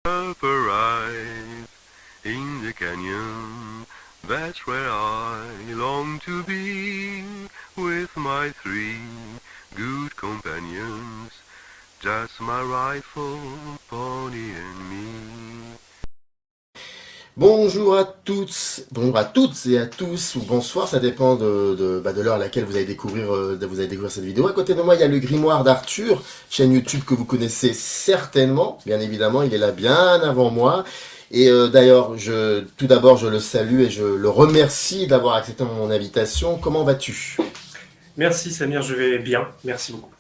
Up arise in the canyon, that's where I long to be, with my three good companions, just my rifle, pony and me. Bonjour à toutes et à tous, ou bonsoir, ça dépend de l'heure à laquelle vous allez découvrir cette vidéo. À côté de moi, il y a le Grimoire d'Arthur, chaîne YouTube que vous connaissez certainement, bien évidemment, il est là bien avant moi. Et d'ailleurs, tout d'abord, je le salue et je le remercie d'avoir accepté mon invitation. Comment vas-tu? Merci Samir, je vais bien. Merci beaucoup.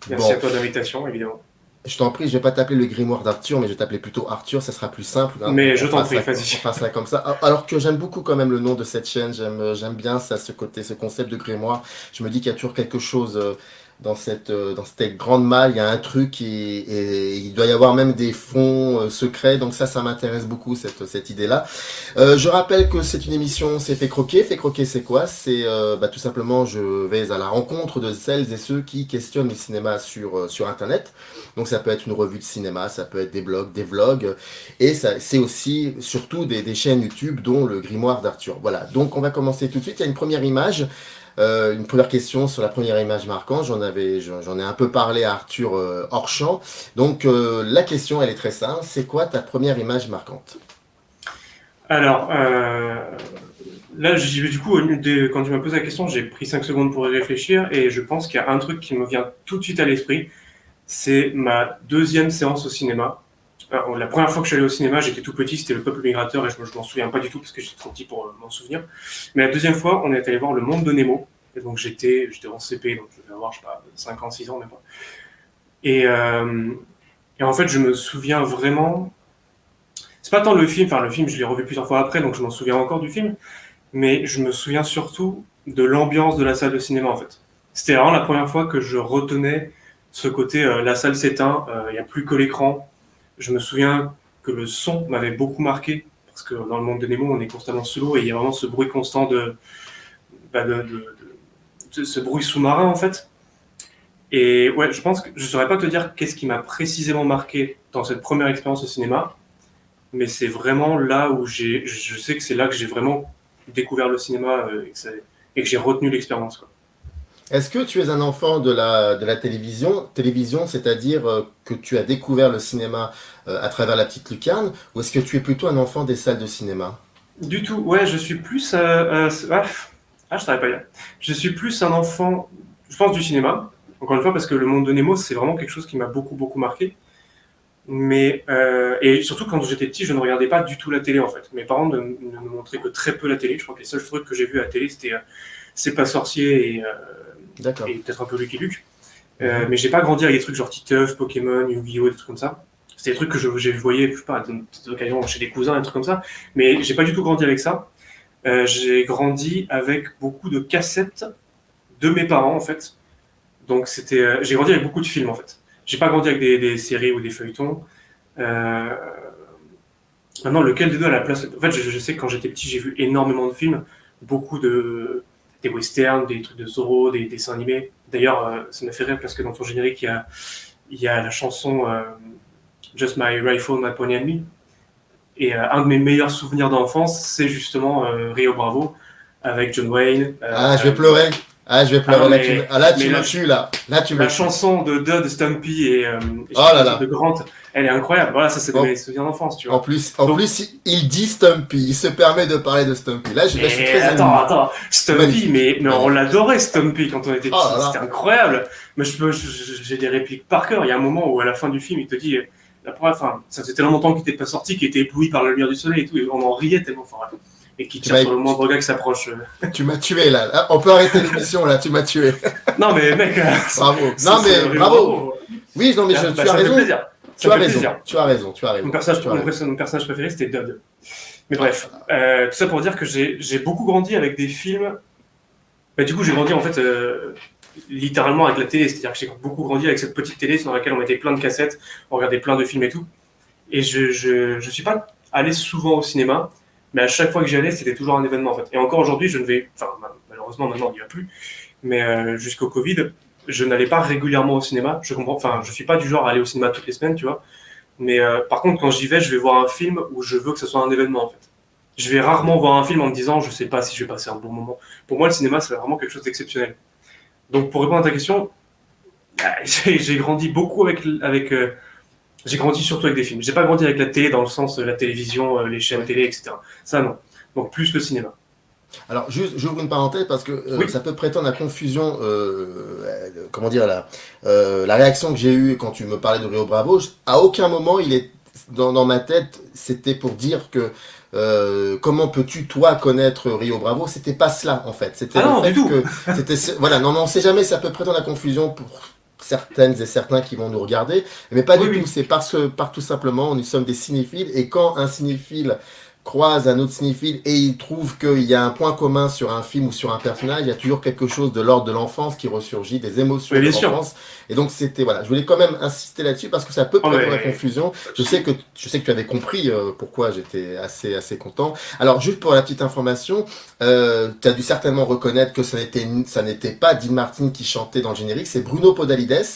Merci Bon, à toi de l'invitation, évidemment. je t'en prie, je vais pas t'appeler le Grimoire d'Arthur, mais je vais t'appeler plutôt Arthur, ça sera plus simple, hein. Mais On je t'en fera prie, ça, vas-y. on fera ça comme ça. Alors que j'aime beaucoup quand même le nom de cette chaîne, j'aime bien ça, ce côté, ce concept de Grimoire. Je me dis qu'il y a toujours quelque chose dans cette grande malle, il y a un truc et il doit y avoir même des fonds secrets, donc ça m'intéresse beaucoup, cette idée-là. Je rappelle que c'est une émission, c'est Fait Croquer. Fait Croquer, c'est quoi? C'est tout simplement, je vais à la rencontre de celles et ceux qui questionnent le cinéma sur Internet. Donc ça peut être une revue de cinéma, ça peut être des blogs, des vlogs, et c'est aussi surtout des chaînes YouTube, dont le Grimoire d'Arthur. Voilà, donc on va commencer tout de suite. Il y a une première image, une première question sur la première image marquante. J'en ai un peu parlé à Arthur hors champ. Donc la question, elle est très simple. C'est quoi ta première image marquante? Alors, là, du coup, quand tu m'as posé la question, j'ai pris 5 secondes pour y réfléchir et je pense qu'il y a un truc qui me vient tout de suite à l'esprit. C'est ma deuxième séance au cinéma. Alors, la première fois que je suis allé au cinéma, j'étais tout petit, c'était Le Peuple Migrateur et je m'en souviens pas du tout parce que j'étais trop petit pour m'en souvenir. Mais la deuxième fois, on est allé voir Le Monde de Nemo. Et donc j'étais en CP, donc je devais avoir, je sais pas, 5 ans, 6 ans, même pas. Et, euh, et en fait, je me souviens vraiment. C'est pas tant le film, enfin le film, je l'ai revu plusieurs fois après, donc je m'en souviens encore du film, mais je me souviens surtout de l'ambiance de la salle de cinéma en fait. C'était vraiment la première fois que je retenais ce côté, la salle s'éteint, il n'y a plus que l'écran. Je me souviens que le son m'avait beaucoup marqué, parce que dans le monde de Nemo, on est constamment sous l'eau et il y a vraiment ce bruit constant de ce bruit sous-marin en fait. Et ouais, je pense que je saurais pas te dire qu'est-ce qui m'a précisément marqué dans cette première expérience au cinéma, mais c'est vraiment là où je sais que c'est là que j'ai vraiment découvert le cinéma et que j'ai retenu l'expérience, quoi. Est-ce que tu es un enfant de la télévision, c'est-à-dire que tu as découvert le cinéma à travers la petite lucarne, ou est-ce que tu es plutôt un enfant des salles de cinéma? Du tout, ouais, je suis plus, je savais pas dire. Je suis plus un enfant, je pense, du cinéma. Encore une fois, parce que le monde de Nemo, c'est vraiment quelque chose qui m'a beaucoup, beaucoup marqué. Mais et surtout quand j'étais petit, je ne regardais pas du tout la télé en fait. Mes parents ne me montraient que très peu la télé. Je crois que les seuls trucs que j'ai vus à la télé, c'était C'est pas sorcier D'accord. et peut-être un peu Lucky Luke. Mhm. Mais j'ai pas grandi avec des trucs genre Titeuf, Pokémon, Yu-Gi-Oh, des trucs comme ça. C'était des trucs que je voyais, je sais pas, à des occasions chez des cousins, des trucs comme ça. Mais j'ai pas du tout grandi avec ça. J'ai grandi avec beaucoup de cassettes de mes parents, en fait. Donc j'ai grandi avec beaucoup de films, en fait. J'ai pas grandi avec des séries ou des feuilletons. Euh, Maintenant, lequel des deux a la place? En fait, je sais que quand j'étais petit, j'ai vu énormément de films, beaucoup des westerns, des trucs de Zorro, des dessins animés. D'ailleurs, ça m'a fait rire parce que dans ton générique, il y a la chanson Just My Rifle, My Pony and Me. Et un de mes meilleurs souvenirs d'enfance, c'est justement Rio Bravo avec John Wayne. Ah, je vais pleurer. Ah, je vais Ah pleurer. non, Là, mais tu me tues, là. Là, tu me la tues. chanson de Dud, Stumpy et je sais Oh plus là les autres de là. Grant, elle est incroyable. Voilà, ça c'est de En, mes souvenirs d'enfance, tu en vois. plus, Donc, il dit Stumpy. Il se permet de parler de Stumpy. Là, je suis mais très ému. attends, Stumpy, Magnifique. mais on Magnifique. l'adorait Stumpy quand on était Oh petit, là c'était là. incroyable. Mais j'ai des répliques par cœur. Il y a un moment où à la fin du film, il te dit, la première, fin, ça faisait tellement longtemps qu'il n'était pas sorti, qu'il était ébloui par la lumière du soleil et tout, et on en riait tellement fort. Et qu'il Tu tire m'as, sur le moindre gars qui s'approche. tu m'as tué, là. Là, on peut arrêter l'émission, là. Tu m'as tué. Non mais mec, Bravo. Non, c'est mais Rio bravo. Bravo. Oui, non, mais Bah, tu as ça me fait raison. plaisir. Ça Tu me as fait raison. plaisir. Tu as raison. Tu as Mon raison. personnage, Tu as raison. mon personnage préféré, c'était Dud. Mais Oh là bref, là. tout ça pour dire que j'ai beaucoup grandi avec des films. Bah, du coup, j'ai grandi en fait littéralement avec la télé, c'est-à-dire que j'ai beaucoup grandi avec cette petite télé dans laquelle on mettait plein de cassettes, on regardait plein de films et tout. Et je suis pas allé souvent au cinéma, mais à chaque fois que j'y allais, c'était toujours un événement en fait. Et encore aujourd'hui, je ne vais, enfin malheureusement maintenant il n'y a plus, mais jusqu'au Covid, je n'allais pas régulièrement au cinéma. Je comprends, enfin je suis pas du genre à aller au cinéma toutes les semaines, tu vois. Mais par contre, quand j'y vais, je vais voir un film où je veux que ce soit un événement, en fait. Je vais rarement voir un film en me disant, je sais pas si je vais passer un bon moment. Pour moi, le cinéma, c'est vraiment quelque chose d'exceptionnel. Donc, pour répondre à ta question, j'ai grandi beaucoup j'ai grandi surtout avec des films. J'ai pas grandi avec la télé dans le sens de la télévision, les chaînes Ouais. télé, etc. Ça, non. Donc, plus le cinéma. Alors, juste, j'ouvre une parenthèse parce que Oui. ça peut prêter à confusion, comment dire, la réaction que j'ai eue quand tu me parlais de Rio Bravo. À aucun moment, il est dans ma tête, c'était pour dire que comment peux-tu, toi, connaître Rio Bravo. C'était pas cela, en fait. C'était Ah le non, du fait tout. que. Voilà, non, mais on sait jamais, ça peut prêter à confusion pour certaines et certains qui vont nous regarder, mais pas Oui, du tout. oui. C'est parce que, par tout simplement, nous sommes des cinéphiles et quand un cinéphile croise un autre cinéphile et il trouve qu'il y a un point commun sur un film ou sur un personnage, il y a toujours quelque chose de l'ordre de l'enfance qui ressurgit, des émotions Oui, de bien sûr. l'enfance. Et donc c'était voilà, je voulais quand même insister là-dessus parce que ça peut Oh, prêter à la mais... confusion. Je sais que tu avais compris pourquoi j'étais assez content. Alors juste pour la petite information, tu as dû certainement reconnaître que ça n'était pas Dean Martin qui chantait dans le générique, c'est Bruno Podalides.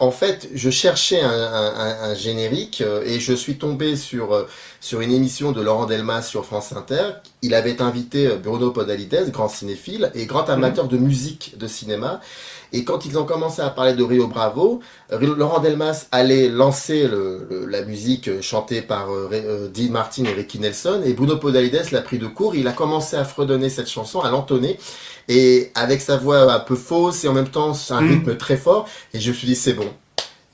En fait, je cherchais un générique et je suis tombé sur une émission de Laurent Delmas sur France Inter. Il avait invité Bruno Podalides, grand cinéphile et grand Mhm. amateur de musique de cinéma. Et quand ils ont commencé à parler de Rio Bravo, Laurent Delmas allait lancer la musique chantée par Dean Martin et Ricky Nelson. Et Bruno Podalides l'a pris de court. Il a commencé à fredonner cette chanson, à l'entonner. Et avec sa voix un peu fausse et en même temps un Mhm. rythme très fort. Et je me suis dit, c'est bon.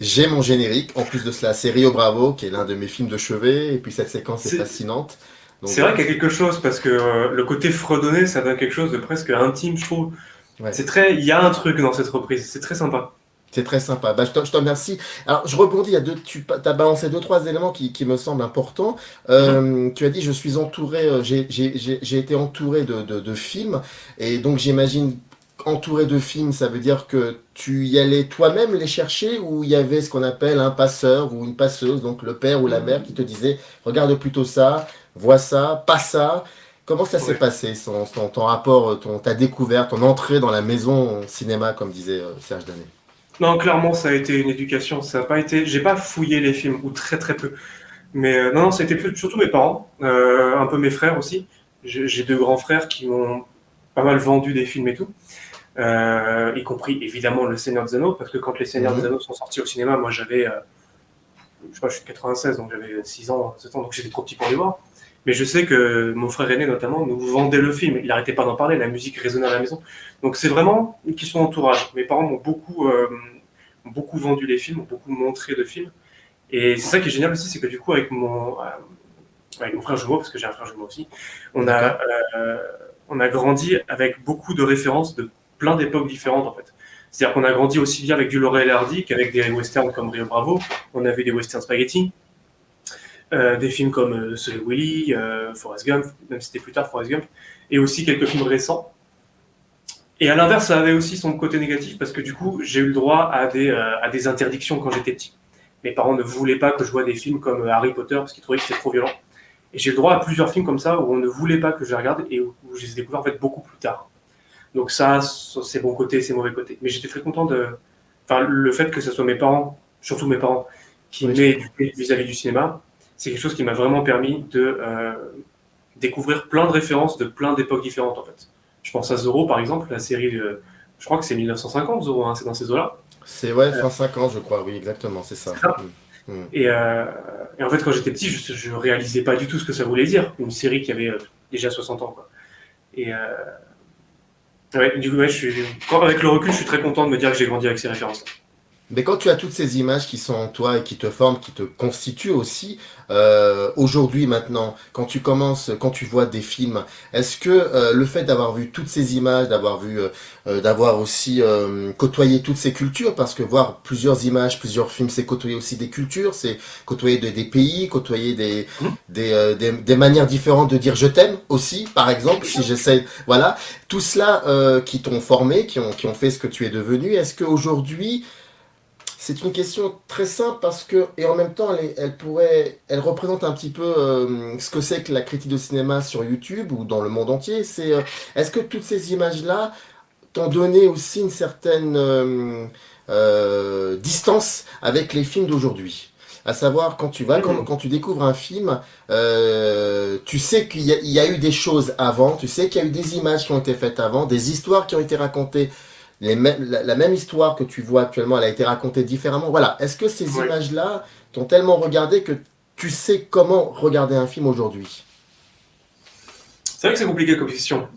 J'ai mon générique. En plus de cela, c'est Rio Bravo, qui est l'un de mes films de chevet. Et puis cette séquence est C'est fascinante. Donc c'est vrai voilà. qu'il y a quelque chose, parce que le côté fredonné, ça donne quelque chose de presque intime, je trouve. Ouais. Il y a un truc dans cette reprise, c'est très sympa. C'est très sympa. Bah, je te remercie. Alors, je rebondis. Il y a tu as balancé deux, trois éléments qui me semblent importants. Mhm. Tu as dit, je suis entouré, j'ai été entouré de films. Et donc, j'imagine, entouré de films, ça veut dire que tu y allais toi-même les chercher ou il y avait ce qu'on appelle un passeur ou une passeuse, donc le père ou la mère qui te disait, regarde plutôt ça, vois ça, pas ça. Comment ça s'est Ouais. passé, ton rapport, ta découverte, ton entrée dans la maison cinéma, comme disait Serge Danet? Non, clairement, ça a été une éducation. Ça a pas été. J'ai pas fouillé les films, ou très très peu. Mais non, non, ça a été surtout mes parents, un peu mes frères aussi. J'ai deux grands frères qui m'ont pas mal vendu des films et tout, y compris évidemment Le Seigneur des Anneaux, parce que quand Les Seigneurs des Mhm. Anneaux sont sortis au cinéma, moi j'avais, je sais pas, je suis de 96, donc j'avais 6 ans, 7 ans, donc j'étais trop petit pour les voir. Mais je sais que mon frère aîné notamment nous vendait le film, il arrêtait pas d'en parler, la musique résonnait à la maison. Donc c'est vraiment une question d'entourage. Mes parents m'ont beaucoup vendu les films, m'ont beaucoup montré de films. Et c'est ça qui est génial aussi, c'est que du coup, avec mon frère jumeau, parce que j'ai un frère jumeau aussi, on a, D'accord. euh, on a grandi avec beaucoup de références de plein d'époques différentes, en fait. C'est-à-dire qu'on a grandi aussi bien avec du Laurel et Hardy qu'avec des westerns comme Rio Bravo. On a vu des westerns spaghetti, des films comme Seul Willy, Forrest Gump, même si c'était plus tard Forrest Gump, et aussi quelques films récents. Et à l'inverse, ça avait aussi son côté négatif parce que du coup, j'ai eu le droit à des interdictions quand j'étais petit. Mes parents ne voulaient pas que je voie des films comme Harry Potter parce qu'ils trouvaient que c'était trop violent. Et j'ai eu le droit à plusieurs films comme ça où on ne voulait pas que je les regarde et où je les ai découverts en fait beaucoup plus tard. Donc ça, c'est bon côté, c'est mauvais côté. Mais j'étais très content enfin, le fait que ce soit mes parents, surtout mes parents, qui Oui, je m'aient comprends. éduqué vis-à-vis du cinéma, c'est quelque chose qui m'a vraiment permis de découvrir plein de références de plein d'époques différentes en fait. Je pense à Zorro par exemple, la série, je crois que c'est 1950 Zorro, hein, c'est dans ces eaux-là. C'est ouais, Euh, fin 50, je crois, oui, exactement, c'est c'est ça. ça. Mm. Mm. Et, euh, et en fait, quand j'étais petit, je réalisais pas du tout ce que ça voulait dire, une série qui avait déjà 60 ans. Quoi. Et ouais, du coup, ouais, avec le recul, je suis très content de me dire que j'ai grandi avec ces références. Mais quand tu as toutes ces images qui sont en toi et qui te forment, qui te constituent aussi, aujourd'hui maintenant, quand tu vois des films, est-ce que le fait d'avoir vu toutes ces images, d'avoir aussi côtoyé toutes ces cultures, parce que voir plusieurs images, plusieurs films, c'est côtoyer aussi des cultures, c'est côtoyer des pays, côtoyer Mhm. des manières différentes de dire je t'aime aussi, par exemple, Bien si sûr. j'essaie, voilà, tout cela qui t'ont formé, qui ont fait ce que tu es devenu, est-ce qu'aujourd'hui c'est une question très simple parce que, et en même temps, elle représente un petit peu ce que c'est que la critique de cinéma sur YouTube ou dans le monde entier. Est-ce que toutes ces images-là t'ont donné aussi une certaine distance avec les films d'aujourd'hui? À savoir, quand tu vas, quand tu découvres un film, tu sais il y a eu des choses avant, tu sais qu'il y a eu des images qui ont été faites avant, des histoires qui ont été racontées. La même histoire que tu vois actuellement, elle a été racontée différemment. Voilà. Est-ce que ces Ouais. images-là t'ont tellement regardé que tu sais comment regarder un film aujourd'hui? C'est vrai que c'est compliqué comme question.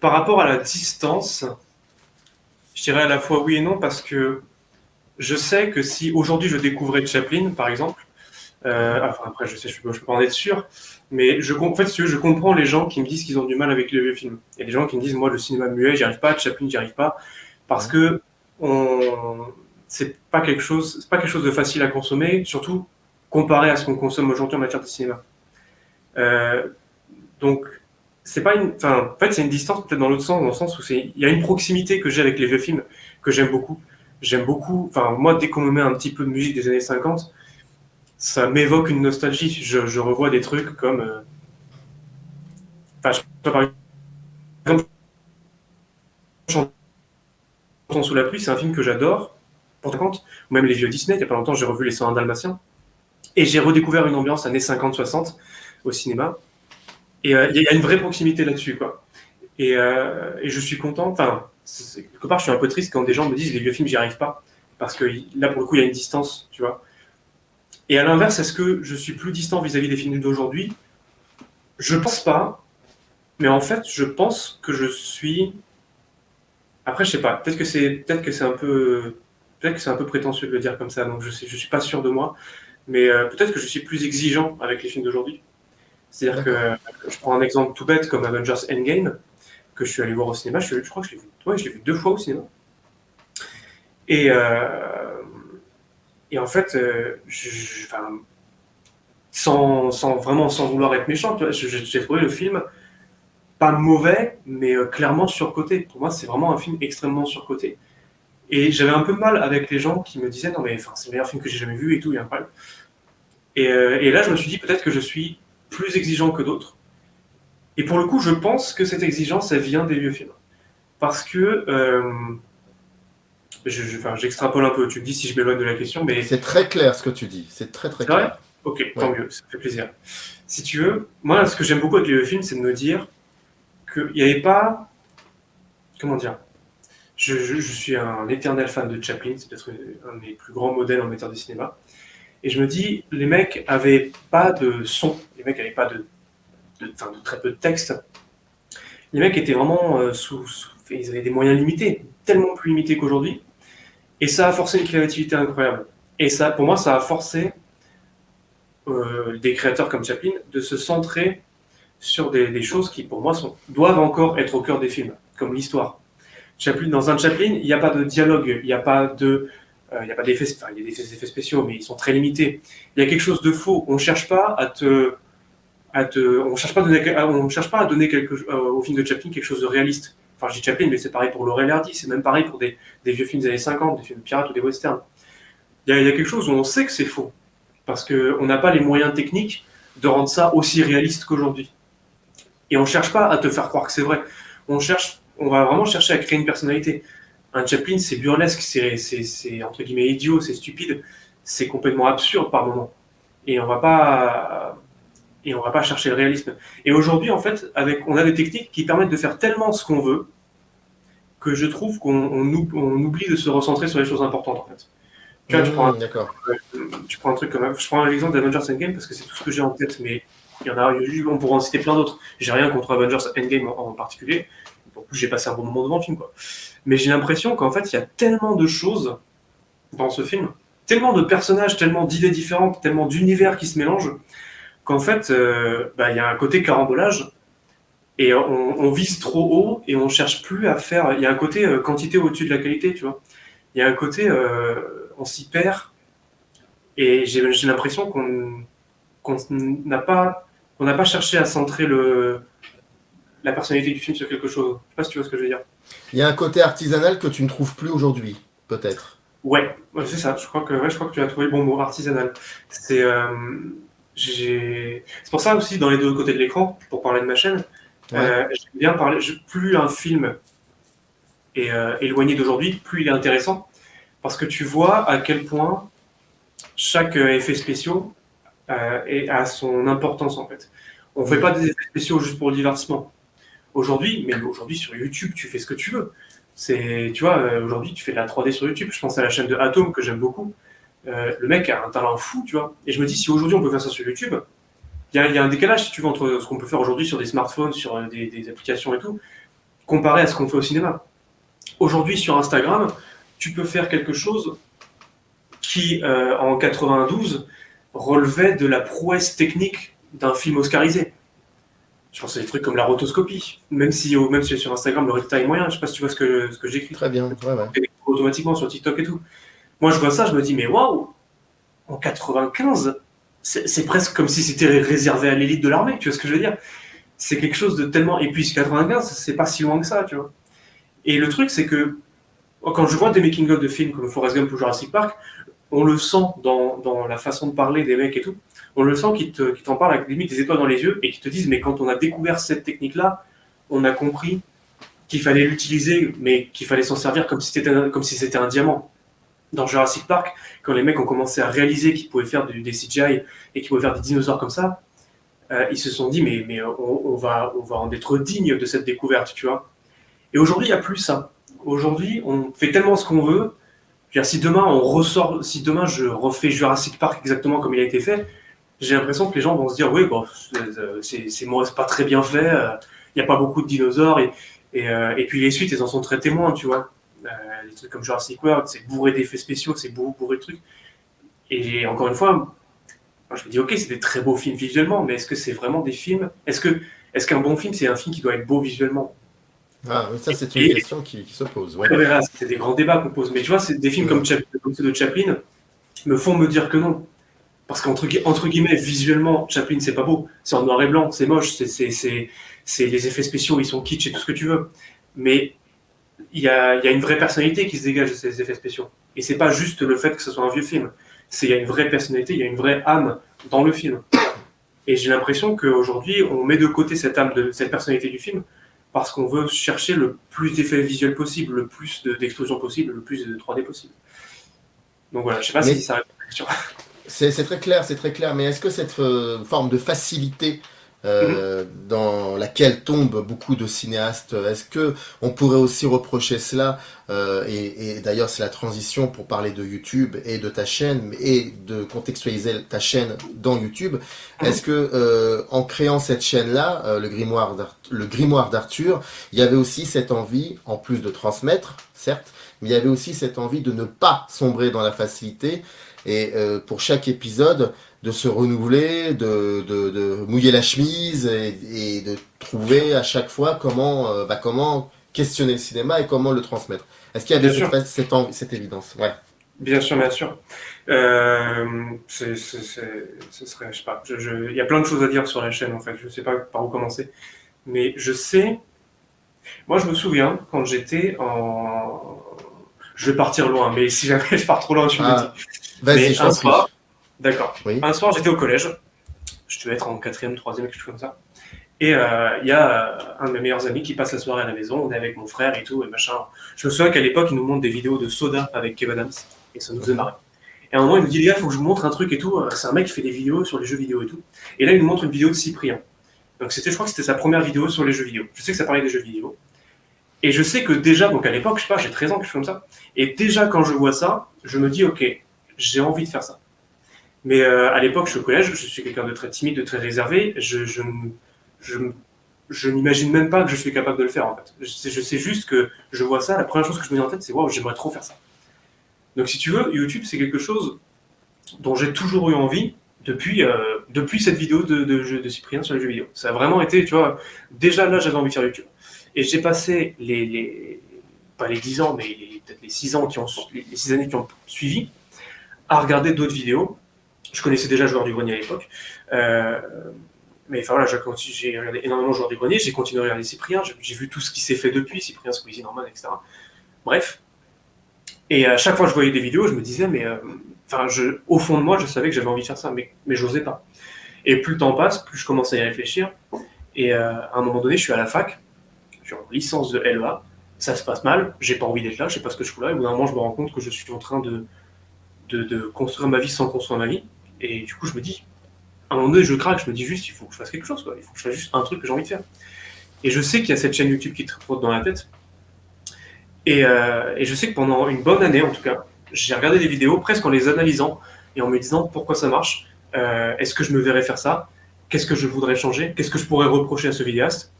Par rapport à la distance, je dirais à la fois oui et non parce que je sais que si aujourd'hui je découvrais Chaplin, par exemple, enfin après je sais, je peux pas en être sûr, mais en fait, si tu veux, je comprends les gens qui me disent qu'ils ont du mal avec les vieux films. Il y a des gens qui me disent moi le cinéma muet, j'y arrive pas, Chaplin, j'y arrive pas, parce Ouais. que on... c'est pas quelque chose de facile à consommer, surtout comparé à ce qu'on consomme aujourd'hui en matière de cinéma. Euh, donc c'est pas une, enfin, en fait, c'est une distance peut-être dans l'autre sens, dans le sens où il y a une proximité que j'ai avec les vieux films que j'aime beaucoup. J'aime beaucoup, enfin, moi, dès qu'on me met un petit peu de musique des années 50, ça m'évoque une nostalgie. Je revois des trucs comme, enfin, je sais pas, par exemple, Chantons sous la pluie, c'est un film que j'adore, pour te compte, ou même les vieux Disney. Il y a pas longtemps, j'ai revu Les 101 Dalmatiens, et j'ai redécouvert une ambiance années 50-60 au cinéma. Et il y a une vraie proximité là-dessus, quoi. Et je suis content. Enfin, quelque part, je suis un peu triste quand des gens me disent les vieux films, j'y arrive pas. Parce que là, pour le coup, il y a une distance, tu vois. Et à l'inverse, est-ce que je suis plus distant vis-à-vis des films d'aujourd'hui? Je pense pas. Mais en fait, je pense que je suis. Après, je sais pas. Peut-être que c'est un peu. Peut-être que c'est un peu prétentieux de le dire comme ça. Donc, je suis pas sûr de moi. Mais peut-être que je suis plus exigeant avec les films d'aujourd'hui. C'est-à-dire que D'accord. je prends un exemple tout bête comme Avengers Endgame que je suis allé voir au cinéma. Je crois que je l'ai vu. Ouais, je l'ai vu 2 fois au cinéma. Et, et en fait, enfin, sans vouloir être méchant, tu vois, j'ai trouvé le film pas mauvais, mais clairement surcoté. Pour moi, c'est vraiment un film extrêmement surcoté. Et j'avais un peu mal avec les gens qui me disaient non mais enfin, c'est le meilleur film que j'ai jamais vu et tout, il est incroyable. Et là, je me suis dit peut-être que je suis plus exigeant que d'autres. Et pour le coup, je pense que cette exigence, elle vient des vieux films. Parce que, enfin, j'extrapole un peu, tu me dis si je m'éloigne de la question, mais C'est très clair ce que tu dis. C'est très très c'est vrai. clair. Ok, Oui. tant mieux, ça me fait plaisir. Si tu veux, moi, ce que j'aime beaucoup avec les vieux films, c'est de me dire qu'il n'y avait pas. Comment dire? Je suis un éternel fan de Chaplin, c'est peut-être un des plus grands modèles en matière de cinéma. Et je me dis, les mecs avaient pas de son, les mecs avaient pas de très peu de texte. Les mecs étaient vraiment ils avaient des moyens limités, tellement plus limités qu'aujourd'hui. Et ça a forcé une créativité incroyable. Et ça, pour moi, ça a forcé des créateurs comme Chaplin de se centrer sur des choses qui, pour moi, doivent encore être au cœur des films, comme l'histoire. Dans un Chaplin, il n'y a pas de dialogue, il n'y a pas il y a pas d'effets, enfin, il y a des effets spéciaux, mais ils sont très limités. Il y a quelque chose de faux. On cherche pas on cherche pas à donner au film de Chaplin quelque chose de réaliste. Enfin, je dis Chaplin, mais c'est pareil pour Laurel et Hardy, c'est même pareil pour des vieux films des années 50, des films de pirates ou des westerns. Il y a quelque chose où on sait que c'est faux, parce qu'on n'a pas les moyens techniques de rendre ça aussi réaliste qu'aujourd'hui. Et on cherche pas à te faire croire que c'est vrai. On va vraiment chercher à créer une personnalité. Un Chaplin, c'est burlesque, c'est entre guillemets idiot, c'est stupide, c'est complètement absurde par moments. Et on va pas chercher le réalisme. Et aujourd'hui, en fait, on a des techniques qui permettent de faire tellement ce qu'on veut que je trouve qu'on oublie de se recentrer sur les choses importantes, en fait. Tu vois, D'accord. tu prends un truc comme, je prends l'exemple d'Avengers Endgame parce que c'est tout ce que j'ai en tête, mais il y en a, on pourrait en citer plein d'autres. J'ai rien contre Avengers Endgame en particulier. En plus, j'ai passé un bon moment devant le film, quoi. Mais j'ai l'impression qu'en fait, il y a tellement de choses dans ce film, tellement de personnages, tellement d'idées différentes, tellement d'univers qui se mélangent, qu'en fait, il y a un côté carambolage et on vise trop haut et on cherche plus à faire. Il y a un côté quantité au-dessus de la qualité, tu vois. Il y a un côté, on s'y perd et j'ai l'impression qu'on n'a pas cherché à centrer la personnalité du film sur quelque chose. Je sais pas si tu vois ce que je veux dire. Il y a un côté artisanal que tu ne trouves plus aujourd'hui, peut-être. Ouais, c'est ça. Je crois que tu as trouvé le bon mot, artisanal. C'est c'est pour ça aussi dans les deux côtés de l'écran, pour parler de ma chaîne, Ouais. j'aime bien parler. Plus un film est éloigné d'aujourd'hui, plus il est intéressant, parce que tu vois à quel point chaque effet spéciaux a son importance en fait. On fait pas des effets spéciaux juste pour le divertissement. Aujourd'hui sur YouTube, tu fais ce que tu veux. Tu vois, aujourd'hui, tu fais de la 3D sur YouTube. Je pense à la chaîne de Atom que j'aime beaucoup. Le mec a un talent fou, tu vois. Et je me dis, si aujourd'hui on peut faire ça sur YouTube, il y a un décalage, si tu veux, entre ce qu'on peut faire aujourd'hui sur des smartphones, sur des applications et tout, comparé à ce qu'on fait au cinéma. Aujourd'hui, sur Instagram, tu peux faire quelque chose qui, en 92, relevait de la prouesse technique d'un film oscarisé. Je pense à des trucs comme la rotoscopie, même si sur Instagram, le résultat est moyen. Je sais pas si tu vois ce que j'écris. Très bien, ouais. Automatiquement sur TikTok et tout. Moi, je vois ça, je me dis, mais waouh, en 95, c'est presque comme si c'était réservé à l'élite de l'armée, tu vois ce que je veux dire? C'est quelque chose de tellement... Et puis 95, c'est pas si loin que ça, tu vois. Et le truc, c'est que quand je vois des making-of de films comme Forrest Gump ou Jurassic Park, on le sent dans la façon de parler des mecs et tout, on le sent qu'ils t'en parlent avec limite des étoiles dans les yeux et qu'ils te disent, mais quand on a découvert cette technique-là, on a compris qu'il fallait l'utiliser, mais qu'il fallait s'en servir comme si c'était un diamant. Dans Jurassic Park, quand les mecs ont commencé à réaliser qu'ils pouvaient faire des CGI et qu'ils pouvaient faire des dinosaures comme ça, ils se sont dit, mais on va en être digne de cette découverte, tu vois. Et aujourd'hui, il n'y a plus ça. Aujourd'hui, on fait tellement ce qu'on veut. Si demain je refais Jurassic Park exactement comme il a été fait, j'ai l'impression que les gens vont se dire, oui, bon, c'est pas très bien fait, il n'y a pas beaucoup de dinosaures, et puis les suites, elles en sont très témoins, tu vois. Les trucs comme Jurassic World, c'est bourré d'effets spéciaux, c'est bourré de trucs. Et encore une fois, moi, je me dis, ok, c'est des très beaux films visuellement, mais est-ce que c'est vraiment des films? Est-ce qu'un bon film, c'est un film qui doit être beau visuellement? Ah, ça, c'est une question qui se pose. Ouais. C'est des grands débats qu'on pose. Mais tu vois, c'est des films comme ceux de Chaplin me font me dire que non. Parce qu'entre guillemets, visuellement, Chaplin, c'est pas beau. C'est en noir et blanc, c'est moche, c'est les effets spéciaux, ils sont kitsch et tout ce que tu veux. Mais il y a une vraie personnalité qui se dégage de ces effets spéciaux. Et c'est pas juste le fait que ce soit un vieux film. Il y a une vraie personnalité, il y a une vraie âme dans le film. Et j'ai l'impression qu'aujourd'hui, on met de côté cette âme, cette personnalité du film, parce qu'on veut chercher le plus d'effets visuels possible, le plus d'explosions possible, le plus de 3D possible. Donc voilà, je sais pas si ça répond à la question. C'est très clair, mais est-ce que cette forme de facilité dans laquelle tombent beaucoup de cinéastes, est-ce que on pourrait aussi reprocher cela et d'ailleurs c'est la transition pour parler de YouTube et de ta chaîne et de contextualiser ta chaîne dans YouTube. Est-ce que en créant cette chaîne-là, le grimoire d'Arthur, il y avait aussi cette envie, en plus de transmettre, certes, mais il y avait aussi cette envie de ne pas sombrer dans la facilité et pour chaque épisode de se renouveler, de mouiller la chemise et de trouver à chaque fois comment questionner le cinéma et comment le transmettre. Est-ce qu'il y avait cette évidence? Ouais. Bien sûr, bien sûr. Ce serait, je sais pas, il y a plein de choses à dire sur la chaîne en fait, je sais pas par où commencer. Mais moi je me souviens quand j'étais en... Je vais partir loin, mais si jamais je pars trop loin, tu me dis. Vas-y, je t'en prie. D'accord. Oui. Un soir, j'étais au collège. Je devais être en 4e, 3e, quelque chose comme ça. Et il y a un de mes meilleurs amis qui passe la soirée à la maison. On est avec mon frère et tout, et machin. Je me souviens qu'à l'époque, il nous montre des vidéos de Soda avec Kev Adams. Et ça nous faisait marrer. Et à un moment, il nous dit, les gars, il faut que je vous montre un truc et tout. C'est un mec qui fait des vidéos sur les jeux vidéo et tout. Et là, il nous montre une vidéo de Cyprien. Donc je crois que c'était sa première vidéo sur les jeux vidéo. Je sais que ça parlait des jeux vidéo. Et je sais que déjà, donc à l'époque, je sais pas, j'ai 13 ans, quelque chose comme ça. Et déjà, quand je vois ça, je me dis, ok, j'ai envie de faire ça. Mais à l'époque, je suis au collège, je suis quelqu'un de très timide, de très réservé. Je n'imagine même pas que je suis capable de le faire, en fait. Je sais juste que je vois ça, la première chose que je me dis en tête, c'est waouh, j'aimerais trop faire ça. Donc, si tu veux, YouTube, c'est quelque chose dont j'ai toujours eu envie depuis cette vidéo de Cyprien sur les jeux vidéo. Ça a vraiment été, tu vois, déjà là, j'avais envie de faire YouTube. Et j'ai passé pas les 10 ans, mais peut-être les 6 ans les 6 années qui ont suivi à regarder d'autres vidéos. Je connaissais déjà Joueur du Grenier à l'époque. Mais enfin voilà, j'ai regardé énormément Joueur du Grenier, j'ai continué à regarder Cyprien, j'ai vu tout ce qui s'est fait depuis, Cyprien, Squeezie, Norman, etc. Bref. Et à chaque fois que je voyais des vidéos, je me disais, mais au fond de moi, je savais que j'avais envie de faire ça, mais j'osais pas. Et plus le temps passe, plus je commence à y réfléchir. Et à un moment donné, je suis à la fac, je suis en licence de LEA, ça se passe mal, j'ai pas envie d'être là, je sais pas ce que je fous là, et au bout d'un moment, je me rends compte que je suis en train de construire ma vie sans construire ma vie. Et du coup, je me dis, à un moment donné, je craque, je me dis juste, il faut que je fasse quelque chose, quoi. Il faut que je fasse juste un truc que j'ai envie de faire. Et je sais qu'il y a cette chaîne YouTube qui te trotte dans la tête. Et je sais que pendant une bonne année, en tout cas, j'ai regardé des vidéos presque en les analysant et en me disant pourquoi ça marche, est-ce que je me verrais faire ça, qu'est-ce que je voudrais changer, qu'est-ce que je pourrais reprocher à ce vidéaste,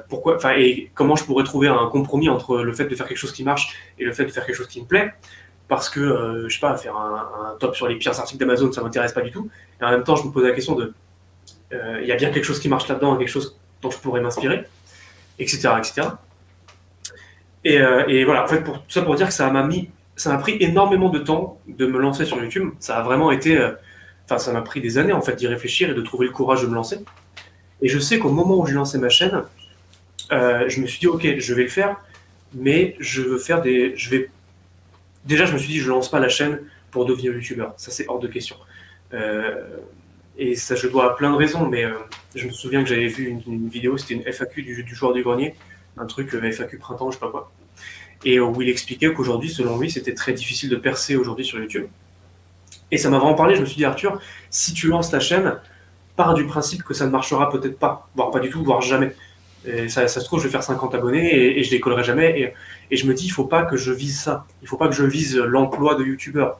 pourquoi, et comment je pourrais trouver un compromis entre le fait de faire quelque chose qui marche et le fait de faire quelque chose qui me plaît. Parce que, je sais pas, faire un top sur les pires articles d'Amazon, ça m'intéresse pas du tout. Et en même temps, je me pose la question de, il y a bien quelque chose qui marche là-dedans, quelque chose dont je pourrais m'inspirer, etc., etc. Et voilà, en fait, pour tout ça pour dire que ça m'a pris énormément de temps de me lancer sur YouTube. Ça a vraiment été, ça m'a pris des années en fait d'y réfléchir et de trouver le courage de me lancer. Et je sais qu'au moment où j'ai lancé ma chaîne, je me suis dit ok, je vais le faire, mais déjà je me suis dit je lance pas la chaîne pour devenir youtubeur. Ça c'est hors de question. Euh, et ça je dois à plein de raisons, mais je me souviens que j'avais vu une vidéo, c'était une FAQ du joueur du grenier, un truc FAQ printemps, je sais pas quoi, et où il expliquait qu'aujourd'hui, selon lui, c'était très difficile de percer aujourd'hui sur YouTube. Et ça m'a vraiment parlé, je me suis dit, Arthur, si tu lances ta chaîne, pars du principe que ça ne marchera peut-être pas, voire pas du tout, voire jamais. Et ça se trouve, je vais faire 50 abonnés et je décollerai jamais. Et je me dis, il faut pas que je vise ça. Il faut pas que je vise l'emploi de youtubeur.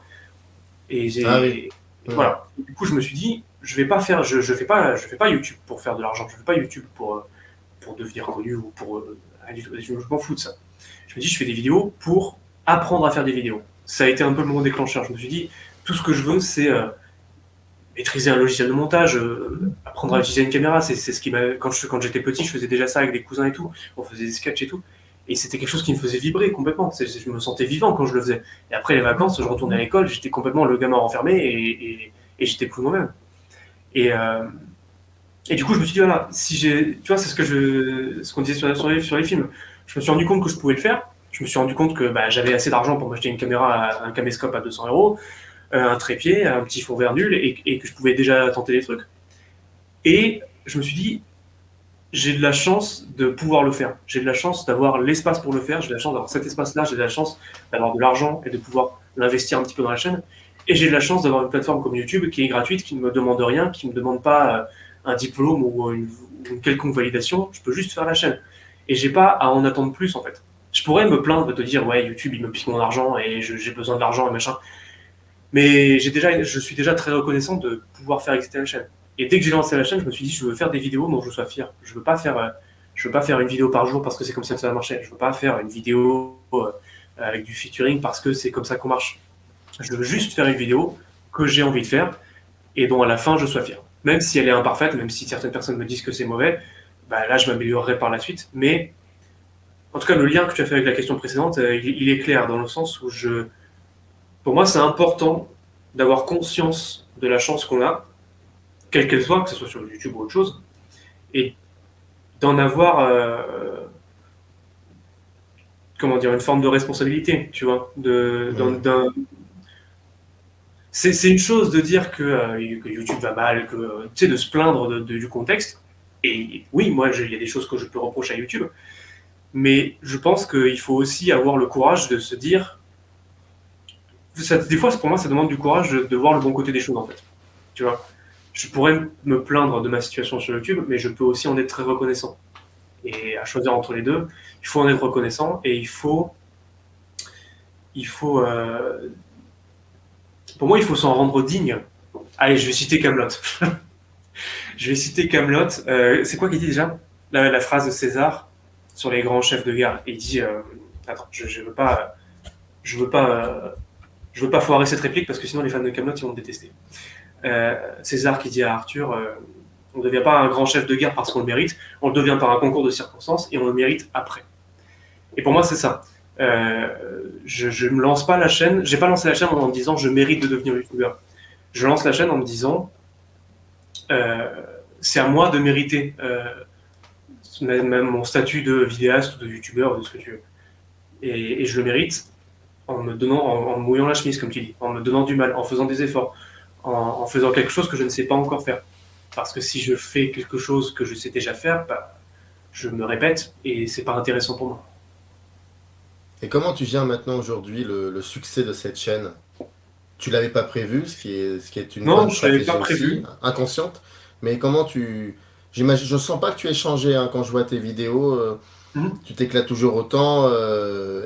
Et Ah oui. voilà. Du coup, je me suis dit, je vais pas faire, je fais pas YouTube pour faire de l'argent. Je fais pas YouTube pour devenir connu ou pour je m'en fous de ça. Je me dis, je fais des vidéos pour apprendre à faire des vidéos. Ça a été un peu le moment déclencheur. Je me suis dit, tout ce que je veux, c'est maîtriser un logiciel de montage, apprendre à utiliser une caméra. C'est ce qui m'a. Quand j'étais petit, je faisais déjà ça avec des cousins et tout. On faisait des sketchs et tout. Et c'était quelque chose qui me faisait vibrer complètement. Je me sentais vivant quand je le faisais. Et après les vacances, je retournais à l'école, j'étais complètement le gamin renfermé et j'étais plus moi-même. Et, euh, et du coup, je me suis dit, voilà, si j'ai. Tu vois, c'est ce qu'on disait sur les films. Je me suis rendu compte que je pouvais le faire. Je me suis rendu compte que j'avais assez d'argent pour m'acheter une caméra, un caméscope à 200 €, un trépied, un petit fond vert nul, et que je pouvais déjà tenter des trucs. Et je me suis dit, j'ai de la chance de pouvoir le faire. J'ai de la chance d'avoir l'espace pour le faire. J'ai de la chance d'avoir cet espace-là. J'ai de la chance d'avoir de l'argent et de pouvoir l'investir un petit peu dans la chaîne. Et j'ai de la chance d'avoir une plateforme comme YouTube qui est gratuite, qui ne me demande rien, qui ne me demande pas un diplôme ou une quelconque validation. Je peux juste faire la chaîne. Et j'ai pas à en attendre plus en fait. Je pourrais me plaindre de te dire ouais YouTube il me pique mon argent et j'ai besoin de l'argent et machin. Mais je suis déjà très reconnaissant de pouvoir faire exister la chaîne. Et dès que j'ai lancé la chaîne, je me suis dit, je veux faire des vidéos dont je sois fier. Je veux pas faire une vidéo par jour parce que c'est comme ça que ça va marcher. Je veux pas faire une vidéo avec du featuring parce que c'est comme ça qu'on marche. Je veux juste faire une vidéo que j'ai envie de faire et dont à la fin je sois fier. Même si elle est imparfaite, même si certaines personnes me disent que c'est mauvais, là je m'améliorerai par la suite. Mais en tout cas, le lien que tu as fait avec la question précédente, il est clair dans le sens où pour moi, c'est important d'avoir conscience de la chance qu'on a, quelle qu'elle soit, que ce soit sur YouTube ou autre chose, et d'en avoir, comment dire, une forme de responsabilité, tu vois. C'est une chose de dire que YouTube va mal, tu sais, de se plaindre du contexte. Et oui, moi, il y a des choses que je peux reprocher à YouTube, mais je pense qu'il faut aussi avoir le courage de se dire. Des fois, pour moi, ça demande du courage de voir le bon côté des choses, en fait. Tu vois, je pourrais me plaindre de ma situation sur YouTube, mais je peux aussi en être très reconnaissant. Et à choisir entre les deux, il faut en être reconnaissant et pour moi, il faut s'en rendre digne. Allez, je vais citer Kaamelott. Je vais citer Kaamelott. C'est quoi qu'il dit déjà la phrase de César sur les grands chefs de guerre. Il dit, attends, je veux pas, je veux pas, je veux pas foirer cette réplique parce que sinon les fans de Kaamelott ils vont me détester. César qui dit à Arthur, on ne devient pas un grand chef de guerre parce qu'on le mérite, on le devient par un concours de circonstances et on le mérite après. Et pour moi, c'est ça. Je me lance pas la chaîne, j'ai pas lancé la chaîne en me disant je mérite de devenir youtubeur. Je lance la chaîne en me disant c'est à moi de mériter même mon statut de vidéaste ou de youtubeur ou de ce que tu veux. Et je le mérite en me donnant, en mouillant la chemise, comme tu dis, en me donnant du mal, en faisant des efforts, en faisant quelque chose que je ne sais pas encore faire. Parce que si je fais quelque chose que je sais déjà faire, je me répète et c'est pas intéressant pour moi. Et comment tu gères maintenant aujourd'hui le succès de cette chaîne? tu l'avais pas prévu, ce qui est une Non, bonne je l'avais stratégie pas aussi, prévu. inconsciente. Mais comment tu... J'imagine, je sens pas que tu aies changé hein, quand je vois tes vidéos. Mhm. Tu t'éclates toujours autant.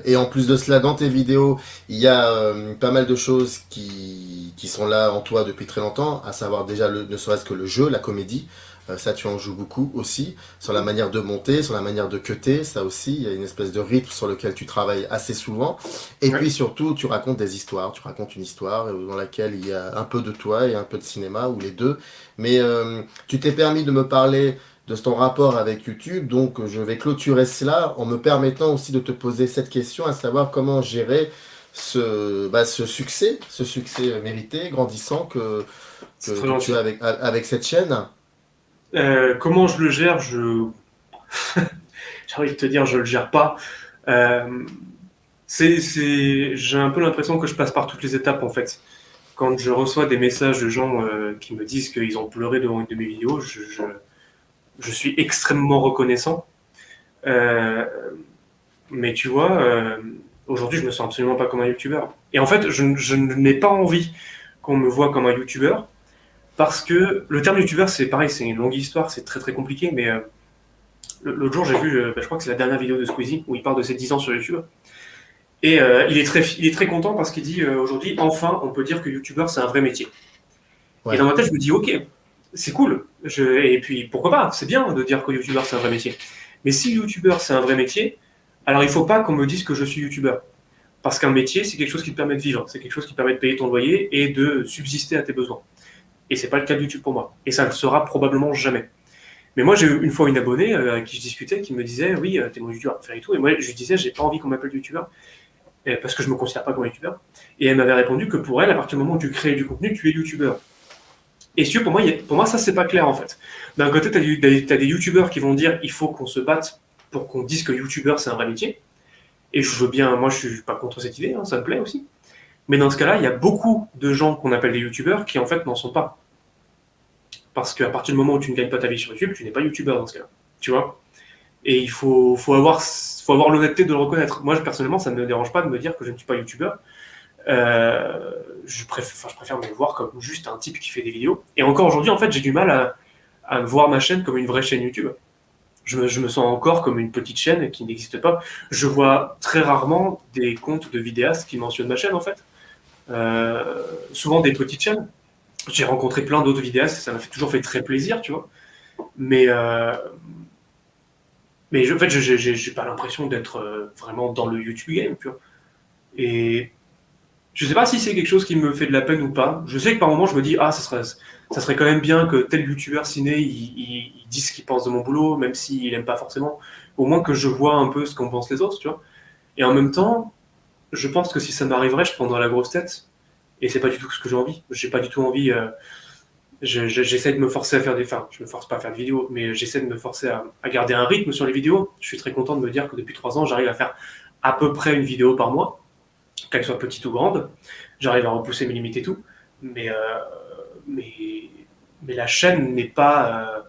Et en plus de cela, dans tes vidéos, il y a pas mal de choses qui sont là en toi depuis très longtemps, à savoir déjà ne serait-ce que le jeu, la comédie. Ça, tu en joues beaucoup aussi. Sur la manière de monter, sur la manière de cutter, ça aussi, il y a une espèce de rythme sur lequel tu travailles assez souvent. Et puis Ouais. surtout, tu racontes des histoires. Tu racontes une histoire dans laquelle il y a un peu de toi et un peu de cinéma, ou les deux. Mais tu t'es permis de me parler de ton rapport avec YouTube. Donc, je vais clôturer cela en me permettant aussi de te poser cette question, à savoir comment gérer ce succès mérité, grandissant C'est très que tu as gentil. avec cette chaîne. Comment je le gère, j'ai envie de te dire, je le gère pas. Euh, j'ai un peu l'impression que je passe par toutes les étapes en fait. Quand je reçois des messages de gens qui me disent qu'ils ont pleuré devant une de mes vidéos, je suis extrêmement reconnaissant. Euh, mais tu vois, aujourd'hui, je me sens absolument pas comme un youtubeur. Et en fait, je n'ai pas envie qu'on me voit comme un youtubeur parce que le terme youtubeur, c'est pareil, c'est une longue histoire, c'est très très compliqué. Mais l'autre jour, j'ai vu, je crois que c'est la dernière vidéo de Squeezie où il parle de ses 10 ans sur YouTube. Et il est très content parce qu'il dit aujourd'hui, enfin, on peut dire que youtubeur, c'est un vrai métier. Et dans Ouais, ma tête, je me dis, ok, c'est cool. Et puis, pourquoi pas? C'est bien de dire que youtubeur, c'est un vrai métier. Mais si youtubeur, c'est un vrai métier, alors il faut pas qu'on me dise que je suis youtubeur. Parce qu'un métier, c'est quelque chose qui te permet de vivre, c'est quelque chose qui te permet de payer ton loyer et de subsister à tes besoins. Et c'est pas le cas de YouTube pour moi. Et ça ne le sera probablement jamais. Mais moi, j'ai eu une fois une abonnée avec qui je discutais qui me disait, oui, t'es mon youtubeur préféré et tout. Et moi, je lui disais, j'ai pas envie qu'on m'appelle youtubeur parce que je me considère pas comme youtubeur. Et elle m'avait répondu que pour elle, à partir du moment où tu crées du contenu, tu es youtubeur. Et si tu veux, pour moi, ça, c'est pas clair en fait. D'un côté, tu as des youtubeurs qui vont dire il faut qu'on se batte pour qu'on dise que youtubeur, c'est un vrai métier. Et je veux bien, moi, je suis pas contre cette idée, hein, ça me plaît aussi. Mais dans ce cas-là, il y a beaucoup de gens qu'on appelle des youtubeurs qui en fait n'en sont pas. Parce qu'à partir du moment où tu ne gagnes pas ta vie sur YouTube, tu n'es pas youtubeur dans ce cas-là. Tu vois. Et il faut avoir l'honnêteté de le reconnaître. Moi, personnellement, ça ne me dérange pas de me dire que je ne suis pas youtubeur. Je préfère me voir comme juste un type qui fait des vidéos. Et encore aujourd'hui, en fait, j'ai du mal à voir ma chaîne comme une vraie chaîne YouTube. Je me sens encore comme une petite chaîne qui n'existe pas. Je vois très rarement des comptes de vidéastes qui mentionnent ma chaîne, en fait. Souvent des petites chaînes. J'ai rencontré plein d'autres vidéastes, ça m'a toujours fait très plaisir, tu vois. Mais en fait, j'ai pas l'impression d'être vraiment dans le YouTube game, tu vois. Et je sais pas si c'est quelque chose qui me fait de la peine ou pas. Je sais que par moment, je me dis, ah, ça serait quand même bien que tel youtubeur ciné, il dise ce qu'il pense de mon boulot, même s'il aime pas forcément. Au moins que je vois un peu ce qu'en pensent les autres, tu vois. Et en même temps, je pense que si ça m'arriverait, je prendrais la grosse tête. Et c'est pas du tout ce que j'ai envie. J'ai pas du tout envie. J'essaie de me forcer à faire des. Enfin, je me force pas à faire de vidéos, mais j'essaie de me forcer à garder un rythme sur les vidéos. Je suis très content de me dire que depuis 3 ans, j'arrive à faire à peu près une vidéo par mois, qu'elle soit petite ou grande. J'arrive à repousser mes limites et tout. Mais, mais, mais la chaîne n'est pas.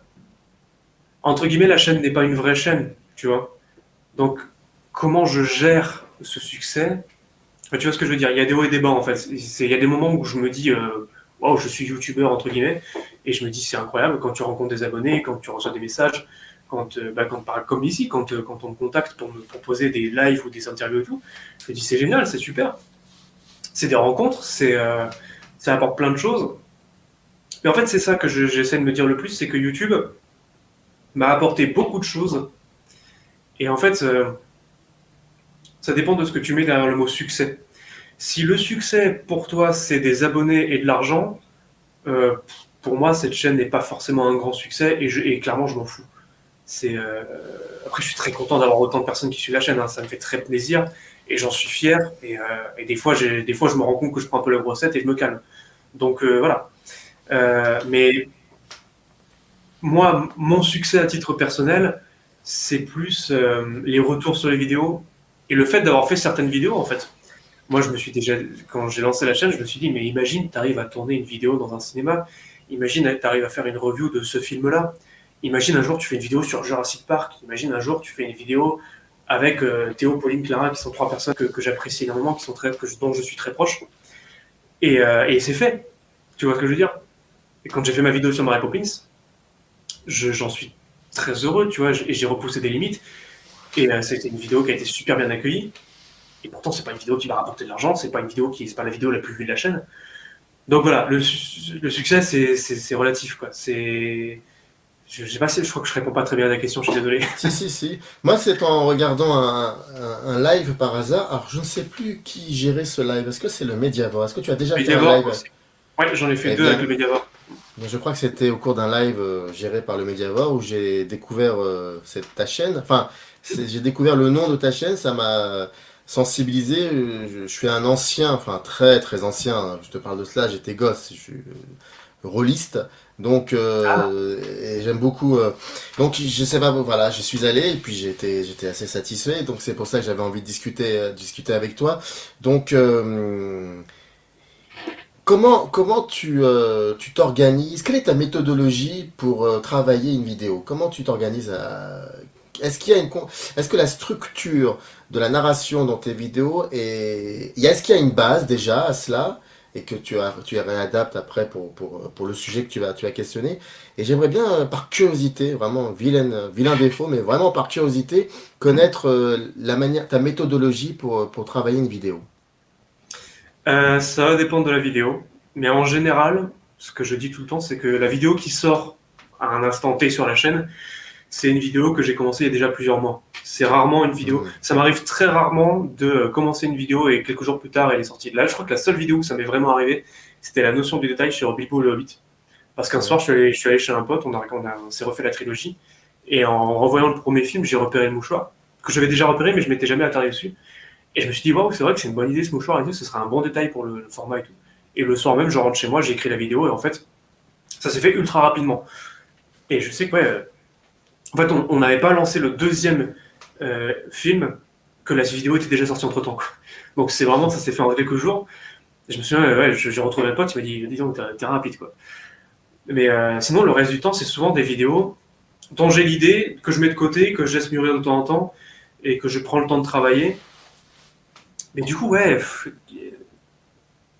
Entre guillemets, la chaîne n'est pas une vraie chaîne, tu vois. Donc, comment je gère ce succès? Tu vois ce que je veux dire? Il y a des hauts et des bas, en fait. Il y a des moments où je me dis, waouh, je suis youtubeur, entre guillemets, et je me dis, c'est incroyable quand tu rencontres des abonnés, quand tu reçois des messages, comme ici, quand on me contacte pour me proposer des lives ou des interviews et tout, je me dis, c'est génial, c'est super. C'est des rencontres, ça apporte plein de choses. Mais en fait, c'est ça que j'essaie de me dire le plus, c'est que YouTube m'a apporté beaucoup de choses. Et en fait, ça dépend de ce que tu mets derrière le mot succès. Si le succès pour toi c'est des abonnés et de l'argent, euh, pour moi cette chaîne n'est pas forcément un grand succès et clairement je m'en fous. Après je suis très content d'avoir autant de personnes qui suivent la chaîne, hein, ça me fait très plaisir et j'en suis fier et des fois je me rends compte que je prends un peu la grossette et je me calme. Donc voilà. Mais moi mon succès à titre personnel c'est plus les retours sur les vidéos et le fait d'avoir fait certaines vidéos en fait. Moi, quand j'ai lancé la chaîne, je me suis dit, mais imagine, tu arrives à tourner une vidéo dans un cinéma, imagine, tu arrives à faire une review de ce film-là, imagine un jour tu fais une vidéo sur Jurassic Park, imagine un jour tu fais une vidéo avec Théo, Pauline, Clara, qui sont 3 personnes que j'apprécie énormément, dont je suis très proche. Et c'est fait. Tu vois ce que je veux dire? Et quand j'ai fait ma vidéo sur Mary Poppins, j'en suis très heureux, tu vois, et j'ai repoussé des limites. Et c'était une vidéo qui a été super bien accueillie. Et pourtant, c'est pas une vidéo qui va rapporter de l'argent, c'est pas la vidéo la plus vue de la chaîne. Donc voilà, le succès, c'est relatif, quoi. Je sais pas si je crois que je réponds pas très bien à la question, je suis désolé. Si. Moi, c'est en regardant un live par hasard. Alors, je ne sais plus qui gérait ce live. Est-ce que c'est le Mediavore? Est-ce que tu as déjà fait un Mediavore live? aussi. Ouais, j'en ai fait Eh 2 avec bien, le Mediavore. je crois que c'était au cours d'un live géré par le Mediavore où j'ai découvert ta chaîne. Enfin, j'ai découvert le nom de ta chaîne, ça m'a sensibilisé. Je suis un ancien, enfin très très ancien, hein, je te parle de cela, j'étais gosse, je suis rôliste. Donc, Ah, et j'aime beaucoup. Donc, je sais pas, voilà, je suis allé et puis j'étais assez satisfait. Donc, c'est pour ça que j'avais envie de discuter avec toi. Donc, comment tu t'organises? Quelle est ta méthodologie pour travailler une vidéo? Comment tu t'organises Est-ce qu'il y a est-ce que la structure de la narration dans tes vidéos est-ce qu'il y a une base déjà à cela et que tu réadaptes après pour le sujet que tu vas questionner? Et j'aimerais bien, par curiosité, vraiment vilain défaut, mais vraiment par curiosité, connaître ta méthodologie pour travailler une vidéo. ça va dépendre de la vidéo. Mais en général, ce que je dis tout le temps, c'est que la vidéo qui sort à un instant T sur la chaîne, c'est une vidéo que j'ai commencée il y a déjà plusieurs mois. C'est rarement une vidéo. Mhm. Ça m'arrive très rarement de commencer une vidéo et quelques jours plus tard, elle est sortie. Là, je crois que la seule vidéo où ça m'est vraiment arrivé, c'était la notion du détail sur Bilbo le Hobbit. Parce qu'un Ouais. soir, je suis allé chez un pote, on s'est refait la trilogie. Et en revoyant le premier film, j'ai repéré le mouchoir, que j'avais déjà repéré, mais je m'étais jamais attardé dessus. Et je me suis dit, waouh, c'est vrai que c'est une bonne idée ce mouchoir et tout, ce serait un bon détail pour le format et tout. Et le soir même, je rentre chez moi, j'ai écrit la vidéo et en fait, ça s'est fait ultra rapidement. Et je sais que, ouais, en fait, on n'avait pas lancé le deuxième film que la vidéo était déjà sortie entre temps. Donc c'est vraiment, ça s'est fait en quelques jours. Et je me souviens, ouais, j'ai retrouvé un pote, il m'a dit, dis donc, t'es rapide quoi. Mais sinon, le reste du temps, c'est souvent des vidéos dont j'ai l'idée, que je mets de côté, que je laisse mûrir de temps en temps et que je prends le temps de travailler. Mais du coup, ouais,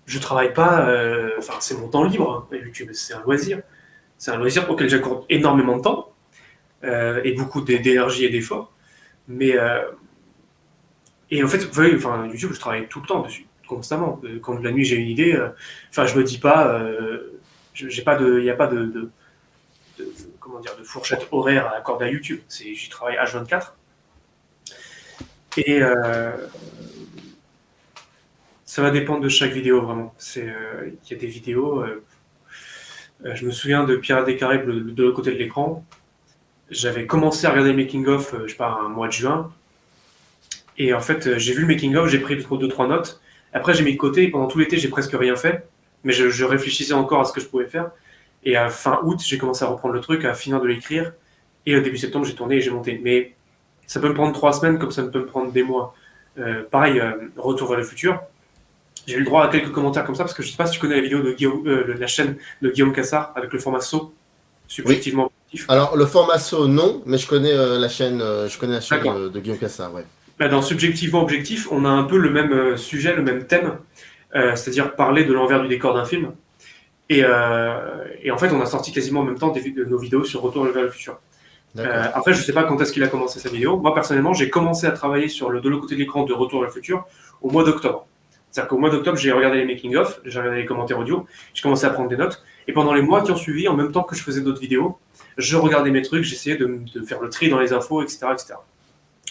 je travaille pas, enfin, c'est mon temps libre, hein. YouTube, c'est un loisir. C'est un loisir auquel j'accorde énormément de temps et beaucoup d'énergie et d'efforts. Mais et en fait, vous voyez, enfin, YouTube, je travaille tout le temps dessus, constamment. Quand la nuit j'ai une idée, enfin, je me dis pas, j'ai pas de, il n'y a pas comment dire, de fourchette horaire à accorder à YouTube. J'y travaille H24. Et ça va dépendre de chaque vidéo, vraiment. Il y a des vidéos, je me souviens de Pirates des Caraïbes de l'autre côté de l'écran. J'avais commencé à regarder le making-of, je sais pas, un mois de juin. Et en fait, j'ai vu le making-of, j'ai pris 2-3 notes. Après, j'ai mis de côté et pendant tout l'été, j'ai presque rien fait. Mais je réfléchissais encore à ce que je pouvais faire. Et à fin août, j'ai commencé à reprendre le truc, à finir de l'écrire. Et au début septembre, j'ai tourné et j'ai monté. Mais ça peut me prendre 3 semaines comme ça peut me prendre des mois. Pareil, Retour vers le futur. J'ai eu le droit à quelques commentaires comme ça parce que je sais pas si tu connais la vidéo de la chaîne de Guillaume Cassard avec le format saut, Oui. subjectivement objectif. Alors, le format SO, non, mais je connais la chaîne D'accord. de Guillaume Cassard, ouais. Là, dans subjectivement objectif, on a un peu le même sujet, le même thème, c'est-à-dire parler de l'envers du décor d'un film. Et en fait, on a sorti quasiment en même temps de nos vidéos sur Retour vers le futur. D'accord. Après, je sais pas quand est-ce qu'il a commencé sa vidéo. Moi, personnellement, j'ai commencé à travailler sur de l'autre côté de l'écran de Retour vers le futur au mois d'octobre. C'est-à-dire qu'au mois d'octobre, j'ai regardé les making-of, j'ai regardé les commentaires audio, j'ai commencé à prendre des notes. Et pendant les mois qui ont suivi, en même temps que je faisais d'autres vidéos, je regardais mes trucs, j'essayais de faire le tri dans les infos, etc., etc.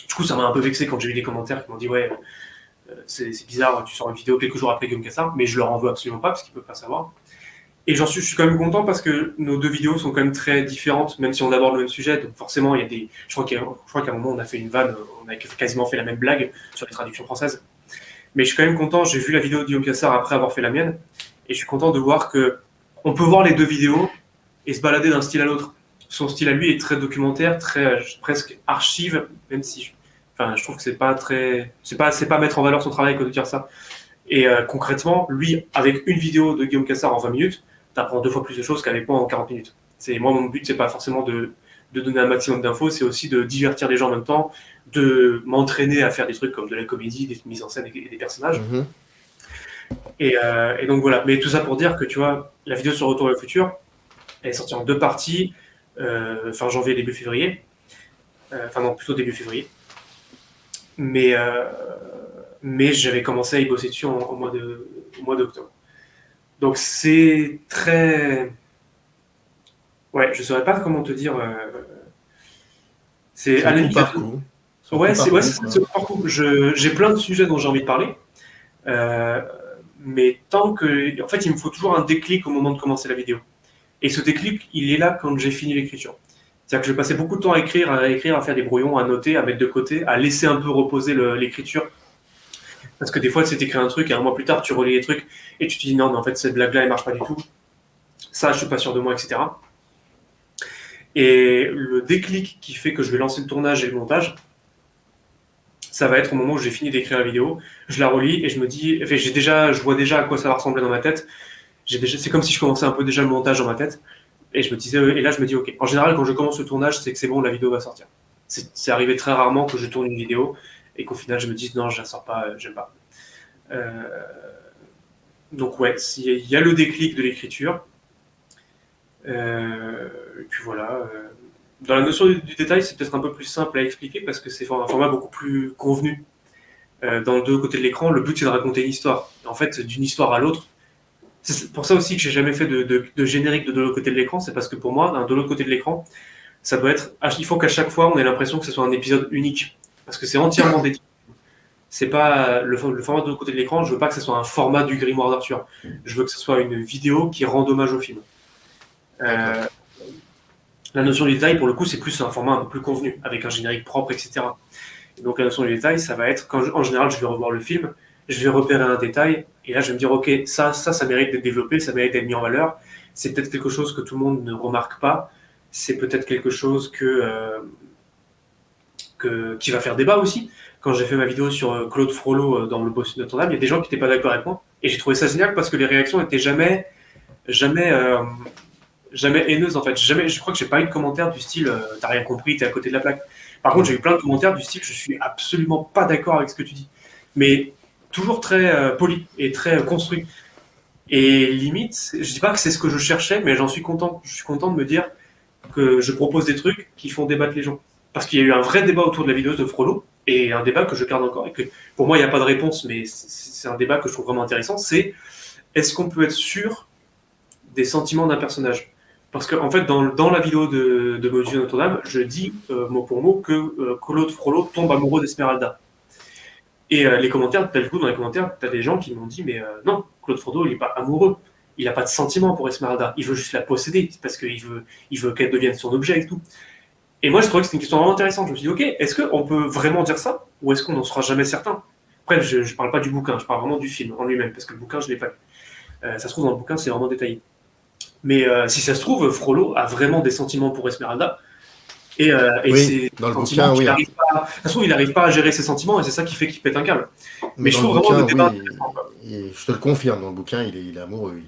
Du coup, ça m'a un peu vexé quand j'ai eu des commentaires qui m'ont dit ouais, c'est bizarre, tu sors une vidéo quelques jours après Guillaume Cassard, mais je leur en veux absolument pas parce qu'ils peuvent pas savoir. Et je suis quand même content parce que nos deux vidéos sont quand même très différentes, même si on aborde le même sujet. Donc forcément, il y a des. Je crois qu'à un moment, on a fait une vanne, on a quasiment fait la même blague sur les traductions françaises. Mais je suis quand même content, j'ai vu la vidéo de Guillaume Cassard après avoir fait la mienne, et je suis content de voir que on peut voir les deux vidéos et se balader d'un style à l'autre. Son style à lui est très documentaire, très presque archive, même si enfin, je trouve que c'est pas très, c'est pas mettre en valeur son travail que de dire ça. Et concrètement, lui, avec une vidéo de Guillaume Cassard en 20 minutes, t'apprends 2 fois plus de choses qu'avec moi en 40 minutes. Moi, mon but, c'est pas forcément de donner un maximum d'infos, c'est aussi de divertir les gens en même temps, de m'entraîner à faire des trucs comme de la comédie, des mises en scène et des personnages. Mhm. Et donc voilà. Mais tout ça pour dire que tu vois, la vidéo sur Retour vers le futur, elle est sortie en 2 parties, fin janvier, début février. Enfin non, plutôt début février. Mais, mais j'avais commencé à y bosser dessus au mois d'octobre. Donc c'est très... Ouais, je saurais pas comment te dire. C'est à la coup limite. par coup. Ouais, Coup par c'est par coup. J'ai plein de sujets dont j'ai envie de parler. Mais tant que. En fait, il me faut toujours un déclic au moment de commencer la vidéo. Et ce déclic, il est là quand j'ai fini l'écriture. C'est-à-dire que je vais passer beaucoup de temps à écrire, à faire des brouillons, à noter, à mettre de côté, à laisser un peu reposer l'écriture. Parce que des fois, tu écris un truc et un mois plus tard, tu relis les trucs et tu te dis non, mais en fait, cette blague-là, elle marche pas du tout. Ça, je suis pas sûr de moi, etc. Et le déclic qui fait que je vais lancer le tournage et le montage, ça va être au moment où j'ai fini d'écrire la vidéo, je la relis et je me dis, enfin, je vois déjà à quoi ça va ressembler dans ma tête. C'est comme si je commençais un peu déjà le montage dans ma tête. Et et là je me dis, ok. En général, quand je commence le tournage, c'est que c'est bon, la vidéo va sortir. C'est arrivé très rarement que je tourne une vidéo et qu'au final je me dise non, je la sors pas, j'aime pas. Donc ouais, il y a le déclic de l'écriture. Et puis voilà. Dans la notion du détail, c'est peut-être un peu plus simple à expliquer parce que c'est un format beaucoup plus convenu. Dans les 2 côtés de l'écran, le but c'est de raconter une histoire. En fait, d'une histoire à l'autre, c'est pour ça aussi que j'ai jamais fait de générique de l'autre côté de l'écran, c'est parce que pour moi, de l'autre côté de l'écran, ça doit être. Il faut qu'à chaque fois, on ait l'impression que ce soit un épisode unique. Parce que c'est entièrement dédié. C'est pas le format de l'autre côté de l'écran, je veux pas que ce soit un format du Grimoire d'Arthur. Je veux que ce soit une vidéo qui rende hommage au film. La notion du détail, pour le coup, c'est plus un format un peu plus convenu, avec un générique propre, etc. Et donc la notion du détail, ça va être, en général, je vais revoir le film, je vais repérer un détail, et là je vais me dire, ok, ça mérite d'être développé, ça mérite d'être mis en valeur, c'est peut-être quelque chose que tout le monde ne remarque pas, c'est peut-être quelque chose qui va faire débat aussi. Quand j'ai fait ma vidéo sur Claude Frollo dans Le Bossu de Notre-Dame, il y a des gens qui n'étaient pas d'accord avec moi, et j'ai trouvé ça génial parce que les réactions n'étaient jamais haineuse en fait. Je crois que j'ai pas eu de commentaire du style t'as rien compris, t'es à côté de la plaque. Par contre, j'ai eu plein de commentaires du style je suis absolument pas d'accord avec ce que tu dis. Mais toujours très poli et très construit. Et limite, je dis pas que c'est ce que je cherchais, mais j'en suis content. Je suis content de me dire que je propose des trucs qui font débattre les gens. Parce qu'il y a eu un vrai débat autour de la vidéo de Frollo, et un débat que je garde encore, et que pour moi il n'y a pas de réponse, mais c'est un débat que je trouve vraiment intéressant, c'est est-ce qu'on peut être sûr des sentiments d'un personnage? Parce qu'en fait, dans la vidéo de Monsieur de Notre-Dame, je dis mot pour mot que Claude Frollo tombe amoureux d'Esmeralda. Et les commentaires, du coup, dans les commentaires, t'as des gens qui m'ont dit mais non, Claude Frollo, il n'est pas amoureux. Il n'a pas de sentiment pour Esmeralda. Il veut juste la posséder parce qu'il veut qu'elle devienne son objet et tout. Et moi, je trouvais que c'était une question vraiment intéressante. Je me suis dit, ok, est-ce qu'on peut vraiment dire ça ou est-ce qu'on n'en sera jamais certain? Après, je ne parle pas du bouquin, je parle vraiment du film en lui-même parce que le bouquin, je ne l'ai pas lu. Ça se trouve, dans le bouquin, c'est vraiment détaillé. Mais si ça se trouve, Frollo a vraiment des sentiments pour Esmeralda. Et oui, dans le bouquin, oui. Ça se trouve, il n'arrive pas à gérer ses sentiments et c'est ça qui fait qu'il pète un câble. Mais je dans trouve le vraiment bouquin, le débat. oui, je te le confirme, dans le bouquin, il est amoureux.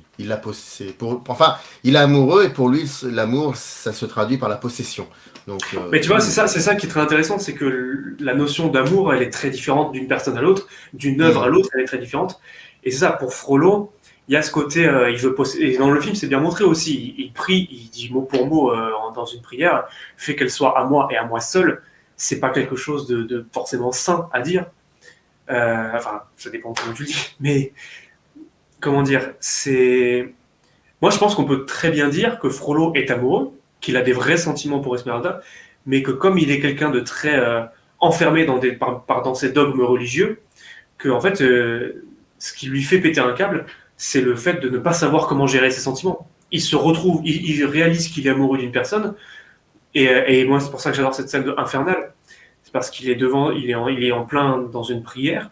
Enfin, il est amoureux et pour lui, l'amour, ça se traduit par la possession. Donc, mais tu vois, c'est ça qui est très intéressant, c'est que la notion d'amour, elle est très différente d'une personne à l'autre, d'une œuvre à l'autre, elle est très différente. Et c'est ça, pour Frollo, il y a ce côté, il veut posséder. Et dans le film, c'est bien montré aussi. Il prie, il dit mot pour mot dans une prière, fait qu'elle soit à moi et à moi seul. C'est pas quelque chose de forcément sain à dire. Enfin, ça dépend comment tu le dis. Mais comment dire, moi, je pense qu'on peut très bien dire que Frollo est amoureux, qu'il a des vrais sentiments pour Esmeralda, mais que comme il est quelqu'un de très enfermé dans ses dogmes religieux, que en fait, ce qui lui fait péter un câble, c'est le fait de ne pas savoir comment gérer ses sentiments. Il se retrouve, il réalise qu'il est amoureux d'une personne, et moi c'est pour ça que j'adore cette scène infernale, c'est parce qu'il est il est en plein dans une prière,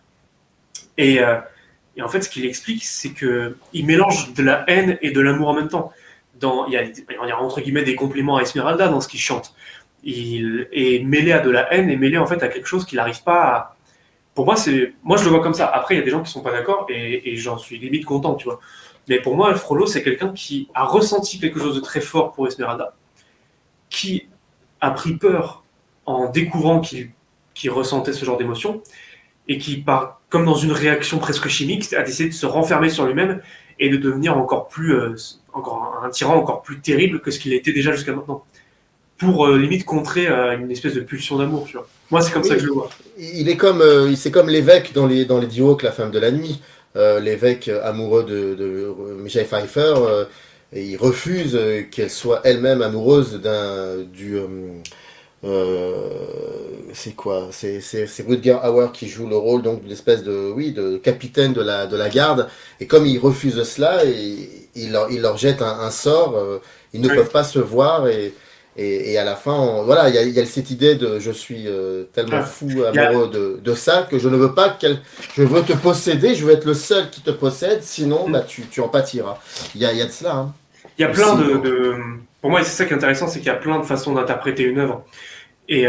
et en fait ce qu'il explique, c'est que il mélange de la haine et de l'amour en même temps. Il y a entre guillemets des compliments à Esmeralda dans ce qu'il chante. Il est mêlé à de la haine et mêlé en fait à quelque chose qu'il n'arrive pas à. Pour moi, moi je le vois comme ça. Après, il y a des gens qui sont pas d'accord et j'en suis limite content, tu vois. Mais pour moi, Frollo, c'est quelqu'un qui a ressenti quelque chose de très fort pour Esmeralda, qui a pris peur en découvrant qu'il ressentait ce genre d'émotion, et qui part comme dans une réaction presque chimique, à décider de se renfermer sur lui-même et de devenir encore un tyran encore plus terrible que ce qu'il était déjà jusqu'à maintenant, pour limite contrer une espèce de pulsion d'amour, tu vois. Moi, c'est comme ça que je le vois. C'est comme l'évêque dans les duos que la femme de la nuit. L'évêque amoureux de Michelle Pfeiffer, et il refuse qu'elle soit elle-même amoureuse euh, c'est quoi? C'est Rutger Hauer qui joue le rôle donc d'une espèce de capitaine de la garde. Et comme il refuse cela, il leur jette un sort. Ils ne Ouais. peuvent pas se voir et à la fin, voilà, il y a cette idée de je suis tellement Ah. fou Il y a, amoureux de ça que je ne veux pas je veux te posséder, je veux être le seul qui te possède, sinon bah tu en pâtiras. Il y a de cela, hein. il y a plein Aussi, Pour moi, c'est ça qui est intéressant, c'est qu'il y a plein de façons d'interpréter une œuvre. Et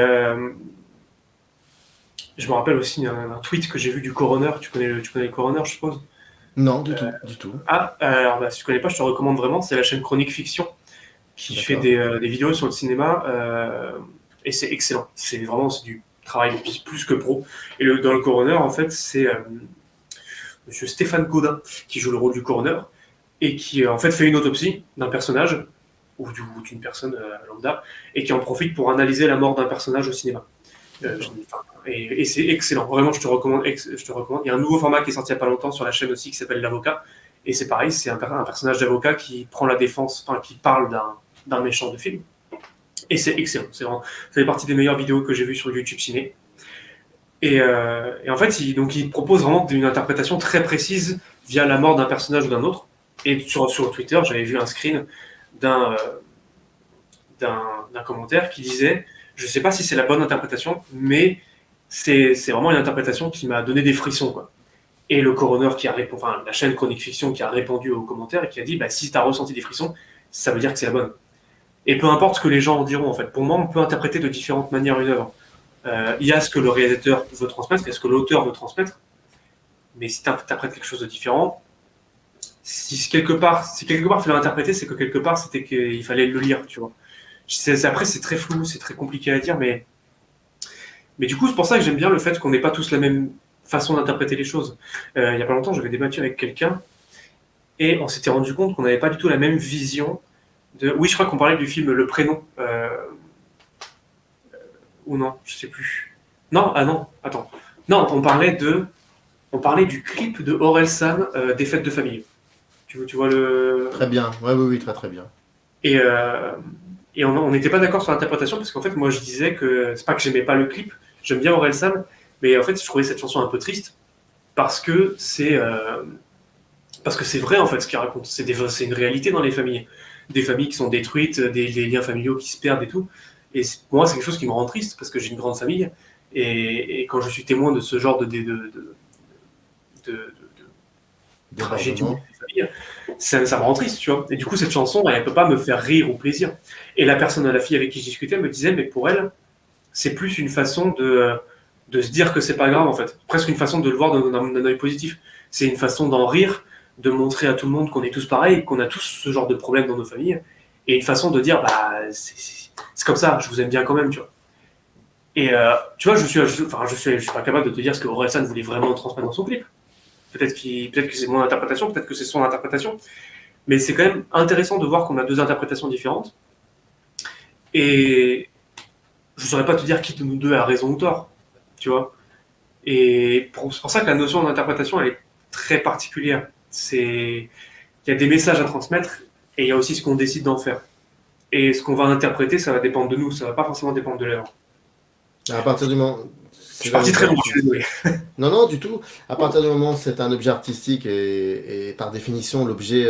je me rappelle aussi un tweet que j'ai vu du coroner. Tu connais le coroner, je suppose. non, du tout, du tout. Ah, alors bah, si tu connais pas, je te recommande vraiment. C'est la chaîne Chronique Fiction qui fait D'accord. des vidéos sur le cinéma et c'est excellent. C'est du travail plus que pro. Et dans le coroner, en fait, c'est Monsieur Stéphane Gaudin qui joue le rôle du coroner et qui en fait fait une autopsie d'un personnage ou d'une personne lambda et qui en profite pour analyser la mort d'un personnage au cinéma. Et c'est excellent. Vraiment, je te recommande. Il y a un nouveau format qui est sorti il n'y a pas longtemps sur la chaîne aussi qui s'appelle L'Avocat. Et c'est pareil, c'est un personnage d'avocat qui prend la défense, enfin, qui parle d'un méchant de film. Et c'est excellent. Ça fait partie des meilleures vidéos que j'ai vues sur YouTube Ciné. Et en fait, il propose vraiment une interprétation très précise via la mort d'un personnage ou d'un autre. Et sur Twitter, j'avais vu un screen d'un commentaire qui disait, je ne sais pas si c'est la bonne interprétation, mais c'est vraiment une interprétation qui m'a donné des frissons, quoi. Et le coroner qui a répondu, enfin la chaîne Chronique Fiction qui a répondu aux commentaires et qui a dit, bah, si tu as ressenti des frissons, ça veut dire que c'est la bonne. Et peu importe ce que les gens en diront, en fait. Pour moi, on peut interpréter de différentes manières une œuvre. Il y a ce que le réalisateur veut transmettre, il y a ce que l'auteur veut transmettre. Mais si tu interprètes quelque chose de différent, si quelque part il fallait l'interpréter, c'est que quelque part c'était qu'il fallait le lire, tu vois. Après, c'est très flou, c'est très compliqué à dire, mais du coup, c'est pour ça que j'aime bien le fait qu'on n'ait pas tous la même façon d'interpréter les choses. Il n'y a pas longtemps, j'avais débattu avec quelqu'un et on s'était rendu compte qu'on n'avait pas du tout la même vision de. Oui, je crois qu'on parlait du film Le Prénom. Ou non, je sais plus. Non, ah non, attends. Non, on parlait du clip de Orelsan des fêtes de famille. Tu vois le. Très bien. Ouais, oui, oui, très très bien. Et, euh, et on n'était pas d'accord sur l'interprétation parce qu'en fait, moi, je disais que c'est pas que j'aimais pas le clip, j'aime bien Orelsan, mais en fait, je trouvais cette chanson un peu triste parce que c'est vrai en fait ce qu'il raconte. C'est une réalité dans les familles, des familles qui sont détruites, des liens familiaux qui se perdent et tout. Et pour moi, c'est quelque chose qui me rend triste parce que j'ai une grande famille et quand je suis témoin de ce genre de tragédie dans Débordement. les familles, ça me rend triste, tu vois. Et du coup, cette chanson, elle peut pas me faire rire ou plaisir. Et la fille avec qui je discutais me disait, mais pour elle, c'est plus une façon de se dire que c'est pas grave, en fait. Presque une façon de le voir d'un œil positif. C'est une façon d'en rire, de montrer à tout le monde qu'on est tous pareils, qu'on a tous ce genre de problèmes dans nos familles. Et une façon de dire, bah, c'est comme ça, je vous aime bien quand même, tu vois. Et tu vois, je suis pas capable de te dire ce que Orelsan voulait vraiment transmettre dans son clip. Peut-être que c'est mon interprétation, peut-être que c'est son interprétation. Mais c'est quand même intéressant de voir qu'on a deux interprétations différentes. Et je ne saurais pas te dire qui de nous deux a raison ou tort, tu vois. C'est pour ça que la notion d'interprétation, elle est très particulière. Il y a des messages à transmettre et il y a aussi ce qu'on décide d'en faire. Et ce qu'on va interpréter, ça va dépendre de nous, ça va pas forcément dépendre de l'œuvre. À partir du moment. Je suis parti très loin, je suis désolé. Non, non, du tout. À partir du moment où c'est un objet artistique et par définition, l'objet,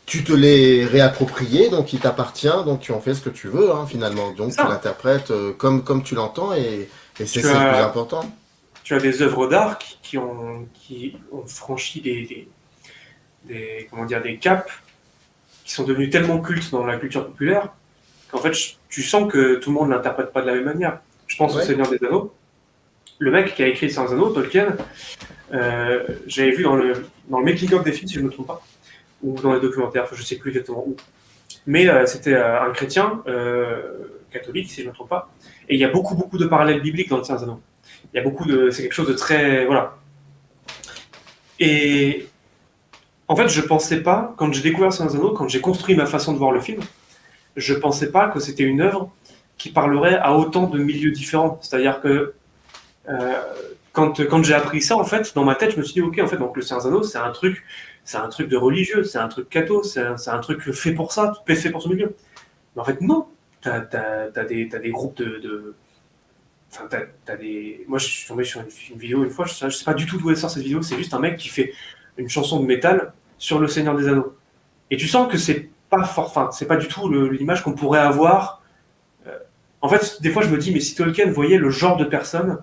tu te l'es réapproprié, donc il t'appartient, donc tu en fais ce que tu veux, hein, finalement. C'est Donc tu ça. l'interprètes comme tu l'entends et c'est Tu le plus as, important. tu as des œuvres d'art qui ont franchi comment dire, des caps qui sont devenus tellement cultes dans la culture populaire qu'en fait, tu sens que tout le monde ne l'interprète pas de la même manière. Je pense au Ouais. Seigneur des Anneaux. Le mec qui a écrit Sans Anneaux, Tolkien, j'avais vu dans le making-of des films, si je ne me trompe pas, ou dans les documentaires, je ne sais plus exactement où. Mais c'était un chrétien catholique, si je ne me trompe pas. Et il y a beaucoup, beaucoup de parallèles bibliques dans le Seigneur des Anneaux. Il y a beaucoup de, c'est quelque chose de très, voilà. Et en fait, je pensais pas, quand j'ai découvert Seigneur des Anneaux, quand j'ai construit ma façon de voir le film, je pensais pas que c'était une œuvre qui parlerait à autant de milieux différents. C'est-à-dire que euh, quand j'ai appris ça, en fait, dans ma tête, je me suis dit, ok, en fait, donc le Seigneur des Anneaux, c'est un truc de religieux, c'est un truc catho, c'est un truc fait pour ça, fait pour ce milieu. Mais en fait, non. T'as des groupes enfin, moi, je suis tombé sur une vidéo une fois, je sais pas du tout d'où elle sort cette vidéo, c'est juste un mec qui fait une chanson de métal sur le Seigneur des Anneaux. Et tu sens que c'est pas fort, enfin, c'est pas du tout l'image qu'on pourrait avoir. En fait, des fois, je me dis, mais si Tolkien voyait le genre de personnes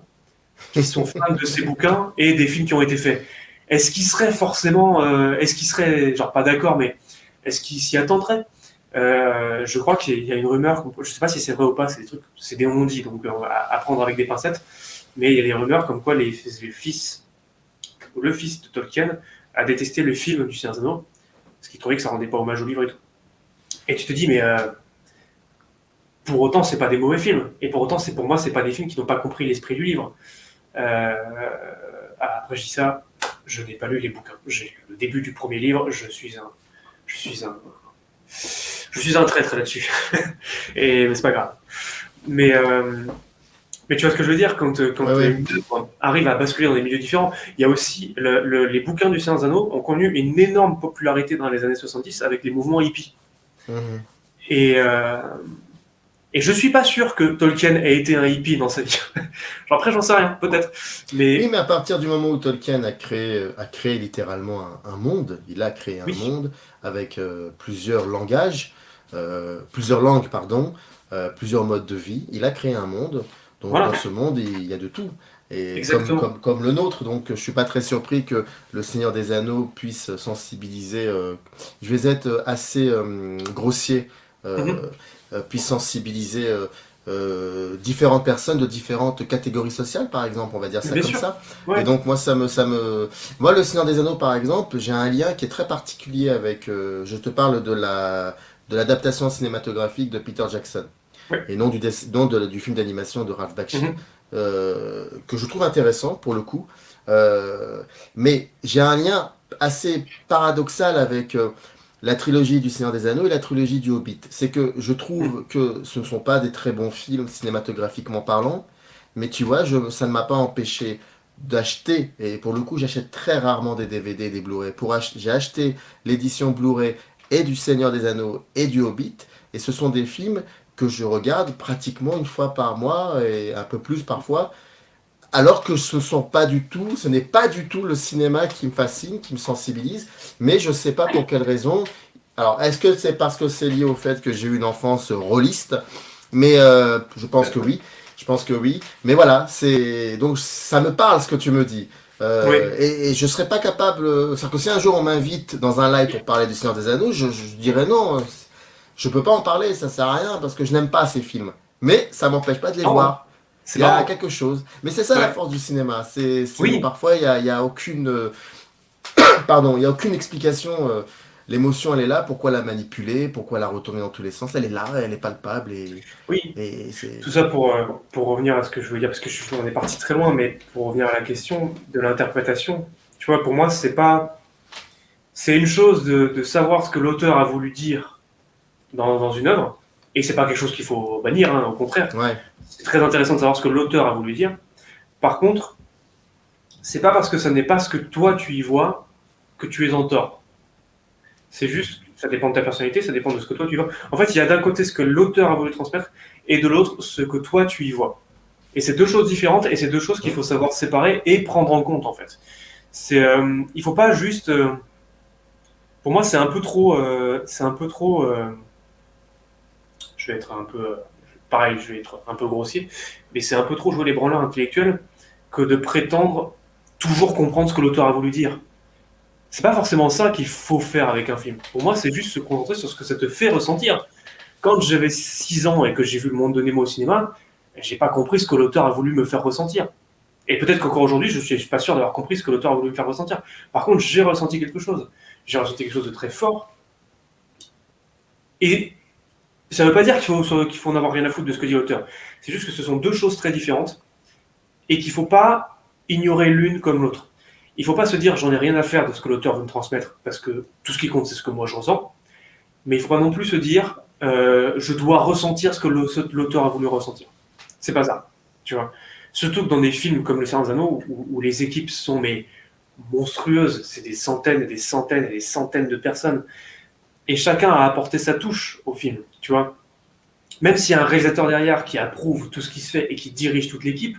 qui sont fans de ses bouquins et des films qui ont été faits, est-ce qu'il serait forcément, est-ce qu'il serait, genre pas d'accord, mais est-ce qu'il s'y attendrait? Je crois qu'il y a une rumeur, je sais pas si c'est vrai ou pas, c'est des trucs, c'est des on-dit, donc on va apprendre avec des pincettes, mais il y a des rumeurs comme quoi le fils de Tolkien a détesté le film du Seigneur des Anneaux, parce qu'il trouvait que ça rendait pas hommage au livre et tout. Et tu te dis, mais pour autant, c'est pas des mauvais films, et pour autant, pour moi, c'est pas des films qui n'ont pas compris l'esprit du livre. Après, je dis ça, je n'ai pas lu les bouquins. J'ai lu le début du premier livre, je suis un traître là-dessus. Mais c'est pas grave. Mais, mais tu vois ce que je veux dire, quand une œuvre arrive à basculer dans des milieux différents, il y a aussi les bouquins du Seigneur des Anneaux ont connu une énorme popularité dans les années 70 avec les mouvements hippies. Et je suis pas sûr que Tolkien ait été un hippie dans sa vie. Après, j'en sais rien, peut-être. Oui, mais à partir du moment où Tolkien a créé littéralement un monde, il a créé un monde avec plusieurs langages, plusieurs langues, pardon, plusieurs modes de vie. Il a créé un monde. Donc dans ce monde, il y a de tout. Et comme le nôtre, donc je suis pas très surpris que le Seigneur des Anneaux puisse sensibiliser. Je vais être assez grossier. Puisse sensibiliser différentes personnes de différentes catégories sociales, par exemple, on va dire ça comme ça. Ouais. Et donc moi, moi, le Seigneur des Anneaux, par exemple, j'ai un lien qui est très particulier avec. Je te parle de l'adaptation cinématographique de Peter Jackson, et non du film d'animation de Ralph Bakshi, que je trouve intéressant pour le coup. Mais j'ai un lien assez paradoxal avec la trilogie du Seigneur des Anneaux et la trilogie du Hobbit. C'est que je trouve que ce ne sont pas des très bons films cinématographiquement parlant, mais tu vois, ça ne m'a pas empêché d'acheter, et pour le coup j'achète très rarement des DVD et des Blu-ray. J'ai acheté l'édition Blu-ray et du Seigneur des Anneaux et du Hobbit, et ce sont des films que je regarde pratiquement une fois par mois, et un peu plus parfois, alors que ce n'est pas du tout le cinéma qui me fascine, qui me sensibilise, mais je ne sais pas pour quelle raison. Alors, est-ce que c'est parce que c'est lié au fait que j'ai eu une enfance rôliste? Mais je pense que oui. Je pense que oui. Mais voilà, donc ça me parle ce que tu me dis. Et je ne serais pas capable. C'est-à-dire que si un jour on m'invite dans un live pour parler du Seigneur des Anneaux, je dirais non. Je ne peux pas en parler, ça ne sert à rien parce que je n'aime pas ces films. Mais ça ne m'empêche pas de les voir. Il y a quelque chose. Mais c'est ça la force du cinéma. Parfois, il y a aucune... Pardon, il n'y a aucune explication. L'émotion, elle est là. Pourquoi la manipuler? Pourquoi la retourner dans tous les sens? Elle est là, elle est palpable. Tout ça pour revenir à ce que je veux dire, parce que on est parti très loin, mais pour revenir à la question de l'interprétation, tu vois, pour moi, c'est une chose de savoir ce que l'auteur a voulu dire dans une œuvre, et c'est pas quelque chose qu'il faut bannir, hein, au contraire. C'est très intéressant de savoir ce que l'auteur a voulu dire. Par contre, c'est pas parce que ça n'est pas ce que toi tu y vois que tu es en tort. C'est juste, ça dépend de ta personnalité, ça dépend de ce que toi tu y vois. En fait, il y a d'un côté ce que l'auteur a voulu transmettre et de l'autre ce que toi tu y vois. Et c'est deux choses différentes et c'est deux choses qu'il faut savoir séparer et prendre en compte en fait. Il faut pas juste. Pour moi, c'est un peu trop. Je vais être un peu. Pareil, je vais être un peu grossier, mais c'est un peu trop jouer les branleurs intellectuels que de prétendre toujours comprendre ce que l'auteur a voulu dire. C'est pas forcément ça qu'il faut faire avec un film. Pour moi, c'est juste se concentrer sur ce que ça te fait ressentir. Quand j'avais 6 ans et que j'ai vu Le Monde de Nemo au cinéma, j'ai pas compris ce que l'auteur a voulu me faire ressentir. Et peut-être qu'encore aujourd'hui, je suis pas sûr d'avoir compris ce que l'auteur a voulu me faire ressentir. Par contre, j'ai ressenti quelque chose. J'ai ressenti quelque chose de très fort. Et ça ne veut pas dire qu'il faut en avoir rien à foutre de ce que dit l'auteur. C'est juste que ce sont deux choses très différentes. et qu'il ne faut pas ignorer l'une comme l'autre. Il ne faut pas se dire j'en ai rien à faire de ce que l'auteur veut me transmettre, parce que tout ce qui compte c'est ce que moi je ressens, mais il ne faut pas non plus se dire je dois ressentir ce que l'auteur a voulu ressentir. C'est pas ça, tu vois. Surtout que dans des films comme Le Seigneur des Anneaux, où les équipes sont monstrueuses, c'est des centaines et des centaines et des centaines de personnes, et chacun a apporté sa touche au film, tu vois. Même s'il y a un réalisateur derrière qui approuve tout ce qui se fait et qui dirige toute l'équipe,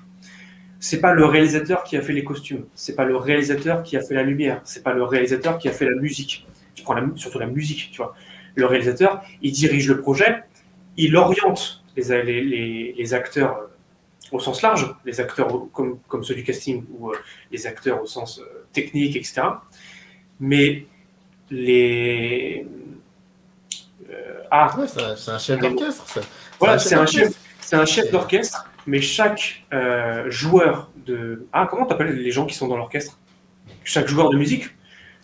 c'est pas le réalisateur qui a fait les costumes, c'est pas le réalisateur qui a fait la lumière, c'est pas le réalisateur qui a fait la musique. Tu prends surtout la musique, tu vois. Le réalisateur, il dirige le projet, il oriente les acteurs au sens large, les acteurs comme ceux du casting ou les acteurs au sens technique, etc. Mais les Ouais, c'est un chef d'orchestre, ça. voilà, c'est un chef d'orchestre, mais chaque joueur de comment t'appelles les gens qui sont dans l'orchestre? Chaque joueur de musique,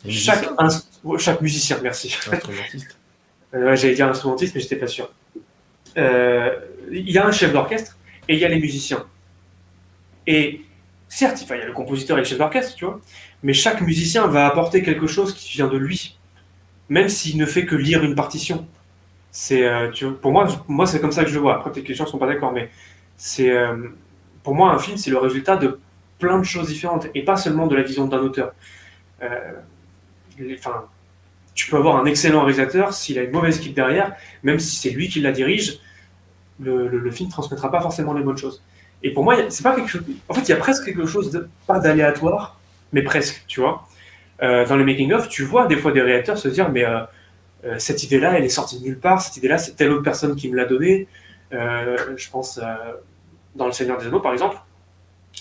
chaque musicien, merci. Instrumentiste. J'allais dire instrumentiste, mais j'étais pas sûr. Il y a un chef d'orchestre et il y a les musiciens. Et certes, il y a le compositeur et le chef d'orchestre, tu vois, mais chaque musicien va apporter quelque chose qui vient de lui, même s'il ne fait que lire une partition. C'est, tu vois, pour moi, c'est comme ça que je le vois. Après, peut-être que les gens ne sont pas d'accord, mais c'est, pour moi, un film, c'est le résultat de plein de choses différentes et pas seulement de la vision d'un auteur. Tu peux avoir un excellent réalisateur, s'il a une mauvaise équipe derrière, même si c'est lui qui la dirige, le film ne transmettra pas forcément les bonnes choses. Et pour moi, c'est pas quelque chose. En fait, il y a presque quelque chose pas d'aléatoire, mais presque, tu vois. Dans les making-of, tu vois des fois des réalisateurs se dire, mais cette idée-là, elle est sortie de nulle part, cette idée-là, c'est telle autre personne qui me l'a donnée. Je pense dans Le Seigneur des Anneaux, par exemple,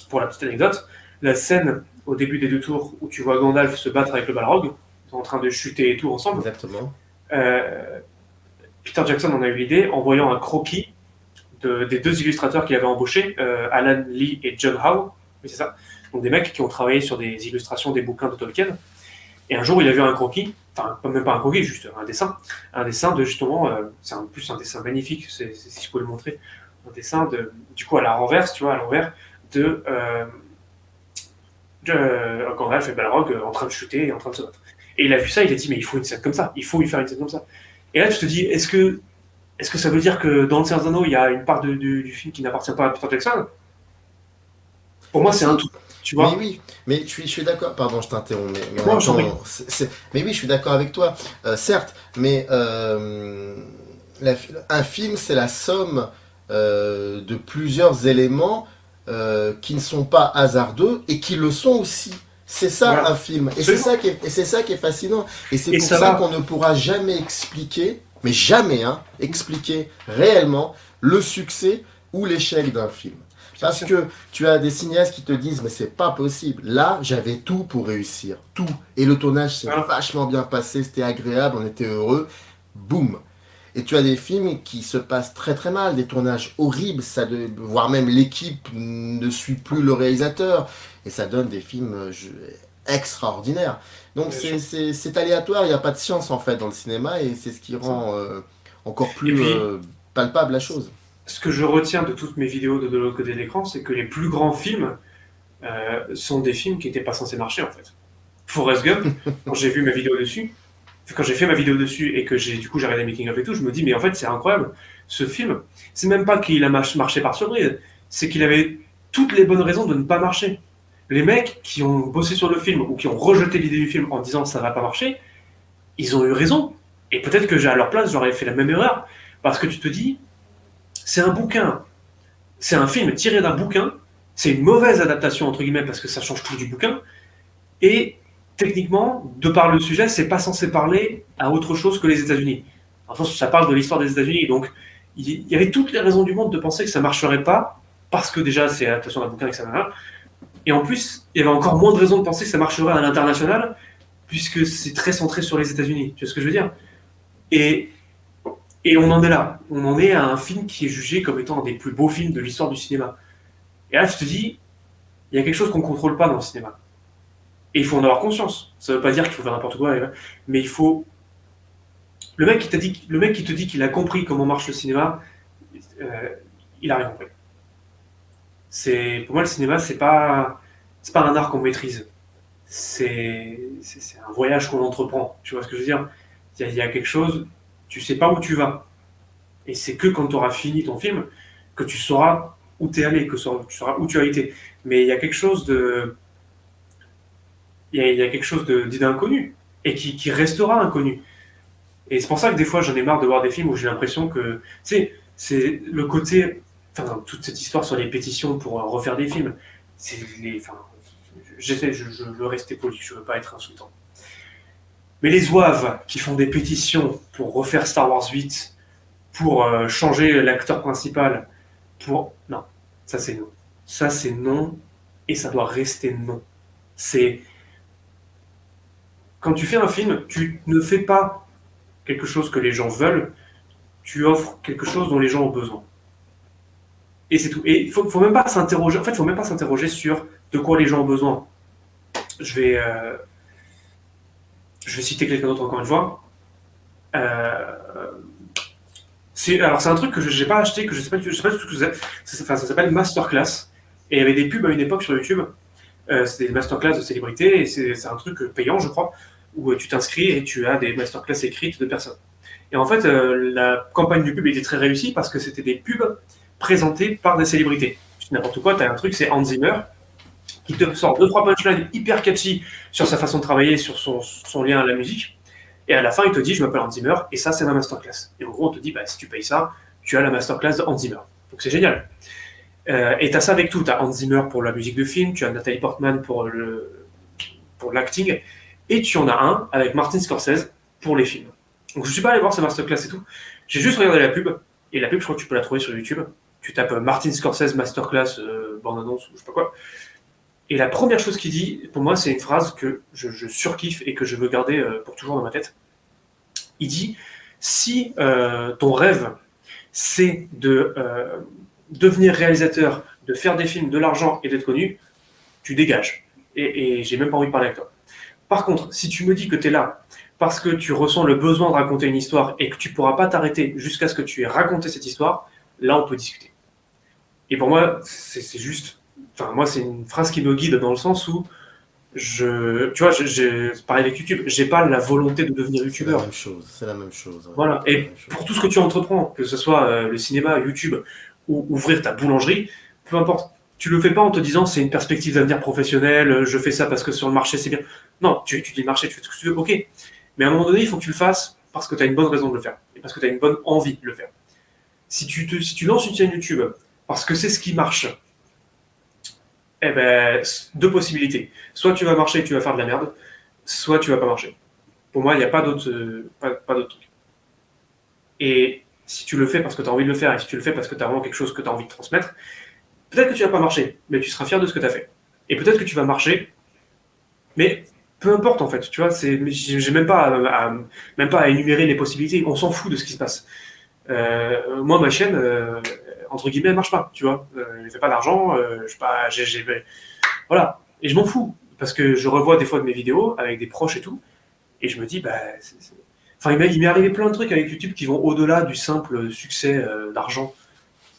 pour la petite anecdote, la scène au début des 2 tours où tu vois Gandalf se battre avec le Balrog, en train de chuter et tout ensemble. Exactement. Peter Jackson en a eu l'idée en voyant un croquis des 2 illustrateurs qu'il avait embauchés, Alan Lee et John Howe, oui, c'est ça, donc des mecs qui ont travaillé sur des illustrations des bouquins de Tolkien. Et un jour, il a vu un croquis, enfin, même pas un croquis, juste un dessin de justement, c'est en plus un dessin magnifique, si je peux le montrer, un dessin du coup à la renverse, tu vois, à l'envers, de Gandalf et Balrog en train de chuter et en train de se battre. Et il a vu ça, il a dit, mais il faut une scène comme ça, il faut lui faire une scène comme ça. Et là, tu te dis, est-ce que ça veut dire que dans Le Seigneur des Anneaux, il y a une part du film qui n'appartient pas à Peter Jackson? Pour moi, c'est un tout. Tu vois? Mais oui, mais je suis d'accord. Pardon, je t'interromps, mais en Non, même j'en prie. temps, mais oui, je suis d'accord avec toi. Certes, mais un film, c'est la somme de plusieurs éléments qui ne sont pas hasardeux et qui le sont aussi. C'est ça Voilà. un film, et Absolument. c'est ça qui est fascinant. Et c'est Et pour ça ça va. qu'on ne pourra jamais expliquer, mais jamais, hein, expliquer réellement le succès ou l'échec d'un film. Parce sûr. que tu as des cinéastes qui te disent mais c'est pas possible. Là, j'avais tout pour réussir, tout. Et le tournage s'est Voilà. vachement bien passé, c'était agréable, on était heureux. Boum. Et tu as des films qui se passent très très mal, des tournages horribles, voire même l'équipe ne suit plus le réalisateur. Et ça donne des films extraordinaires. Donc Bien sûr. c'est aléatoire, il n'y a pas de science en fait dans le cinéma et c'est ce qui rend encore Et plus puis, palpable la chose. ce que je retiens de toutes mes vidéos de l'autre côté de l'écran, c'est que les plus grands films sont des films qui n'étaient pas censés marcher, en fait. Forrest Gump, quand j'ai vu ma vidéo dessus, quand j'ai fait ma vidéo dessus et que du coup j'ai regardé les making-of et tout, je me dis, mais en fait, c'est incroyable. Ce film, c'est même pas qu'il a marché par surprise, c'est qu'il avait toutes les bonnes raisons de ne pas marcher. Les mecs qui ont bossé sur le film ou qui ont rejeté l'idée du film en disant ça va pas marcher, ils ont eu raison. Et peut-être que à leur place, j'aurais fait la même erreur. Parce que tu te dis, c'est un bouquin, c'est un film tiré d'un bouquin, c'est une mauvaise adaptation, entre guillemets, parce que ça change tout du bouquin. Et techniquement, de par le sujet, c'est pas censé parler à autre chose que les États-Unis. Enfin, ça parle de l'histoire des États-Unis. Donc, il y avait toutes les raisons du monde de penser que ça marcherait pas, parce que déjà, c'est l'adaptation d'un bouquin et que ça n'a rien. Et en plus, il y avait encore moins de raisons de penser que ça marcherait à l'international, puisque c'est très centré sur les États-Unis. Tu vois ce que je veux dire? Et, et on en est là. On en est à un film qui est jugé comme étant un des plus beaux films de l'histoire du cinéma. Et là, tu te dis, il y a quelque chose qu'on ne contrôle pas dans le cinéma. Et il faut en avoir conscience. Ça ne veut pas dire qu'il faut faire n'importe quoi, mais il faut. Le mec qui te dit qu'il a compris comment marche le cinéma, il a rien compris. Pour moi, le cinéma, c'est pas un art qu'on maîtrise. C'est un voyage qu'on entreprend. Tu vois ce que je veux dire? Il y a quelque chose, tu sais pas où tu vas. Et c'est que quand tu auras fini ton film que tu sauras où tu es allé, que tu sauras où tu as été. Mais il y a quelque chose il y a quelque chose d'inconnu et qui restera inconnu. Et c'est pour ça que des fois j'en ai marre de voir des films où j'ai l'impression que, tu sais, c'est le côté, enfin, toute cette histoire sur les pétitions pour refaire des films. Enfin, je veux rester poli, je veux pas être insultant. Mais les zouaves qui font des pétitions pour refaire Star Wars 8, pour changer l'acteur principal, non, ça c'est non. Ça c'est non, et ça doit rester non. C'est... Quand tu fais un film, tu ne fais pas quelque chose que les gens veulent, tu offres quelque chose dont les gens ont besoin. Et c'est tout. Et il faut même pas s'interroger. En fait, il faut même pas s'interroger sur de quoi les gens ont besoin. Je vais, euh, je vais citer quelqu'un d'autre encore une fois. Euh, alors c'est un truc que je n'ai pas acheté, que je sais pas du tout ce que c'est. Ça s'appelle Masterclass. Et il y avait des pubs à une époque sur YouTube. C'était des masterclass de célébrités et c'est un truc payant, je crois, où tu t'inscris et tu as des masterclass écrites de personnes. Et en fait, la campagne du pub était très réussie parce que c'était des pubs présentées par des célébrités. N'importe quoi, tu as un truc, c'est Hans Zimmer qui te sort 2-3 punchlines hyper catchy sur sa façon de travailler, sur son lien à la musique. Et à la fin, il te dit, je m'appelle Hans Zimmer et ça, c'est ma masterclass. Et en gros, on te dit, bah, si tu payes ça, tu as la masterclass de Hans Zimmer. Donc c'est génial. Et tu as ça avec tout. Tu as Hans Zimmer pour la musique de film, tu as Nathalie Portman pour l'acting, et tu en as un avec Martin Scorsese pour les films. Donc je suis pas allé voir ces masterclass et tout. J'ai juste regardé la pub, et la pub, je crois que tu peux la trouver sur YouTube. Tu tapes Martin Scorsese masterclass, bande-annonce ou je sais pas quoi. Et la première chose qu'il dit, pour moi, c'est une phrase que je surkiffe et que je veux garder pour toujours dans ma tête. Il dit, si ton rêve, c'est de devenir réalisateur, de faire des films, de l'argent et d'être connu, tu dégages. Et j'ai même pas envie de parler avec toi. Par contre, si tu me dis que tu es là parce que tu ressens le besoin de raconter une histoire et que tu pourras pas t'arrêter jusqu'à ce que tu aies raconté cette histoire, là on peut discuter. Et pour moi, c'est juste... Enfin, moi, c'est une phrase qui me guide dans le sens où tu vois, pareil avec YouTube, j'ai pas la volonté de devenir C'est la youtubeur. même chose, c'est la même chose. Ouais. Voilà. C'est la Et même chose. pour tout ce que tu entreprends, que ce soit le cinéma, YouTube ou ouvrir ta boulangerie, peu importe. Tu le fais pas en te disant c'est une perspective d'avenir professionnel, je fais ça parce que sur le marché c'est bien. Non, tu étudies le marché, tu fais ce que tu veux, ok. Mais à un moment donné, il faut que tu le fasses parce que tu as une bonne raison de le faire et parce que tu as une bonne envie de le faire. Si tu lances une chaîne YouTube parce que c'est ce qui marche, eh ben, deux possibilités. Soit tu vas marcher et tu vas faire de la merde, soit tu vas pas marcher. Pour moi, il n'y a pas d'autre pas d'autre truc. Et si tu le fais parce que tu as envie de le faire et si tu le fais parce que tu as vraiment quelque chose que tu as envie de transmettre, peut-être que tu vas pas marcher, mais tu seras fier de ce que tu as fait. Et peut-être que tu vas marcher, mais peu importe en fait, tu vois, j'ai même pas à énumérer les possibilités, on s'en fout de ce qui se passe. Moi, ma chaîne, entre guillemets, elle marche pas, tu vois. Elle fait pas d'argent, je sais pas, voilà. Et je m'en fous, parce que je revois des fois de mes vidéos avec des proches et tout, et je me dis, bah, enfin, il m'est arrivé plein de trucs avec YouTube qui vont au-delà du simple succès d'argent,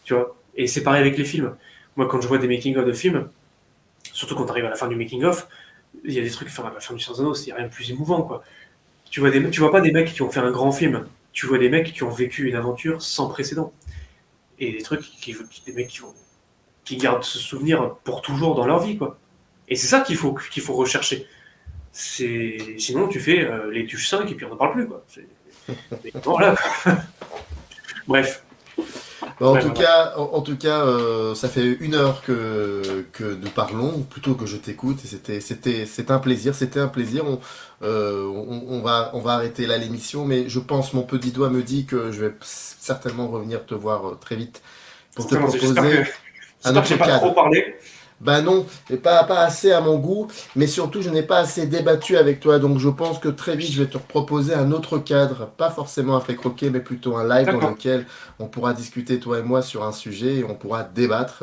tu vois. Et c'est pareil avec les films. Moi, quand je vois des making-of de films, surtout quand tu arrives à la fin du making-of, il y a des trucs, enfin, à la fin du Sans Anneaux, il n'y a rien de plus émouvant, quoi. Tu vois pas des mecs qui ont fait un grand film, tu vois des mecs qui ont vécu une aventure sans précédent. Et des trucs, des mecs qui gardent ce souvenir pour toujours dans leur vie, quoi. Et c'est ça qu'il faut rechercher. Sinon, tu fais les tuches 5 et puis on n'en parle plus, quoi. Mais voilà. Bref. Bah, Ouais, ouais. en tout cas ça fait 1 heure que nous parlons, plutôt que je t'écoute, et c'était un plaisir, c'était un plaisir. On va arrêter là l'émission, mais je pense, mon petit doigt me dit que je vais certainement revenir te voir très vite pour te proposer un J'espère que autre j'ai pas cadre. trop parlé. Ben non, et pas assez à mon goût, mais surtout je n'ai pas assez débattu avec toi, donc je pense que très vite je vais te proposer un autre cadre, pas forcément un fait croquer, mais plutôt un live dans D'accord. lequel on pourra discuter toi et moi sur un sujet et on pourra débattre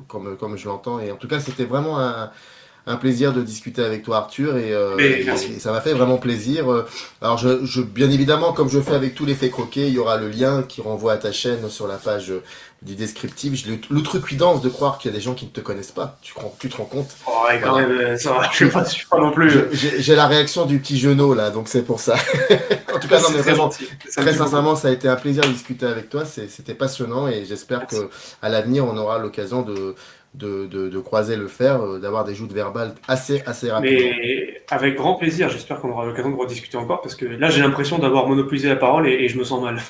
comme je l'entends. Et en tout cas, c'était vraiment un plaisir de discuter avec toi, Arthur, Mais merci. et ça m'a fait vraiment plaisir. Alors, bien évidemment, comme je fais avec tous les faits croqués, il y aura le lien qui renvoie à ta chaîne sur la page du descriptif. L'outrecuidance de croire qu'il y a des gens qui ne te connaissent pas. Tu te rends compte? Oh, ouais, quand Voilà. même, ça va, je suis pas non plus. J'ai la réaction du petit genou là, donc c'est pour ça. En tout cas, non, C'est mais très vraiment, gentil. Ça me très fait beaucoup. sincèrement, ça a été un plaisir de discuter avec toi. C'était passionnant et j'espère Merci. que à l'avenir, on aura l'occasion de croiser le fer, d'avoir des joutes verbales assez rapidement. Mais avec grand plaisir, j'espère qu'on aura l'occasion de rediscuter encore parce que là, j'ai l'impression d'avoir monopolisé la parole et je me sens mal.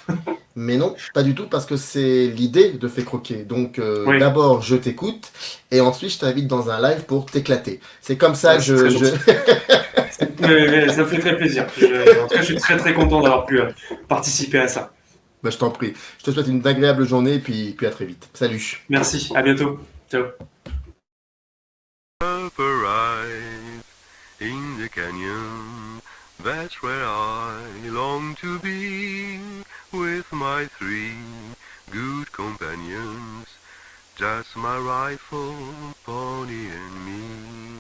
Mais non, pas du tout, parce que c'est l'idée de Fait Croquer. Donc, Oui, d'abord, je t'écoute et ensuite, je t'invite dans un live pour t'éclater. C'est comme ça que c'est très gentil. Mais ça me fait très plaisir. En tout cas, je suis très très content d'avoir pu participer à ça. Bah, je t'en prie. Je te souhaite une agréable journée et puis à très vite. Salut. Merci, à bientôt. Ciao. Upper eyes in the canyon, that's where I long to be, with my three good companions, just my rifle, pony and me.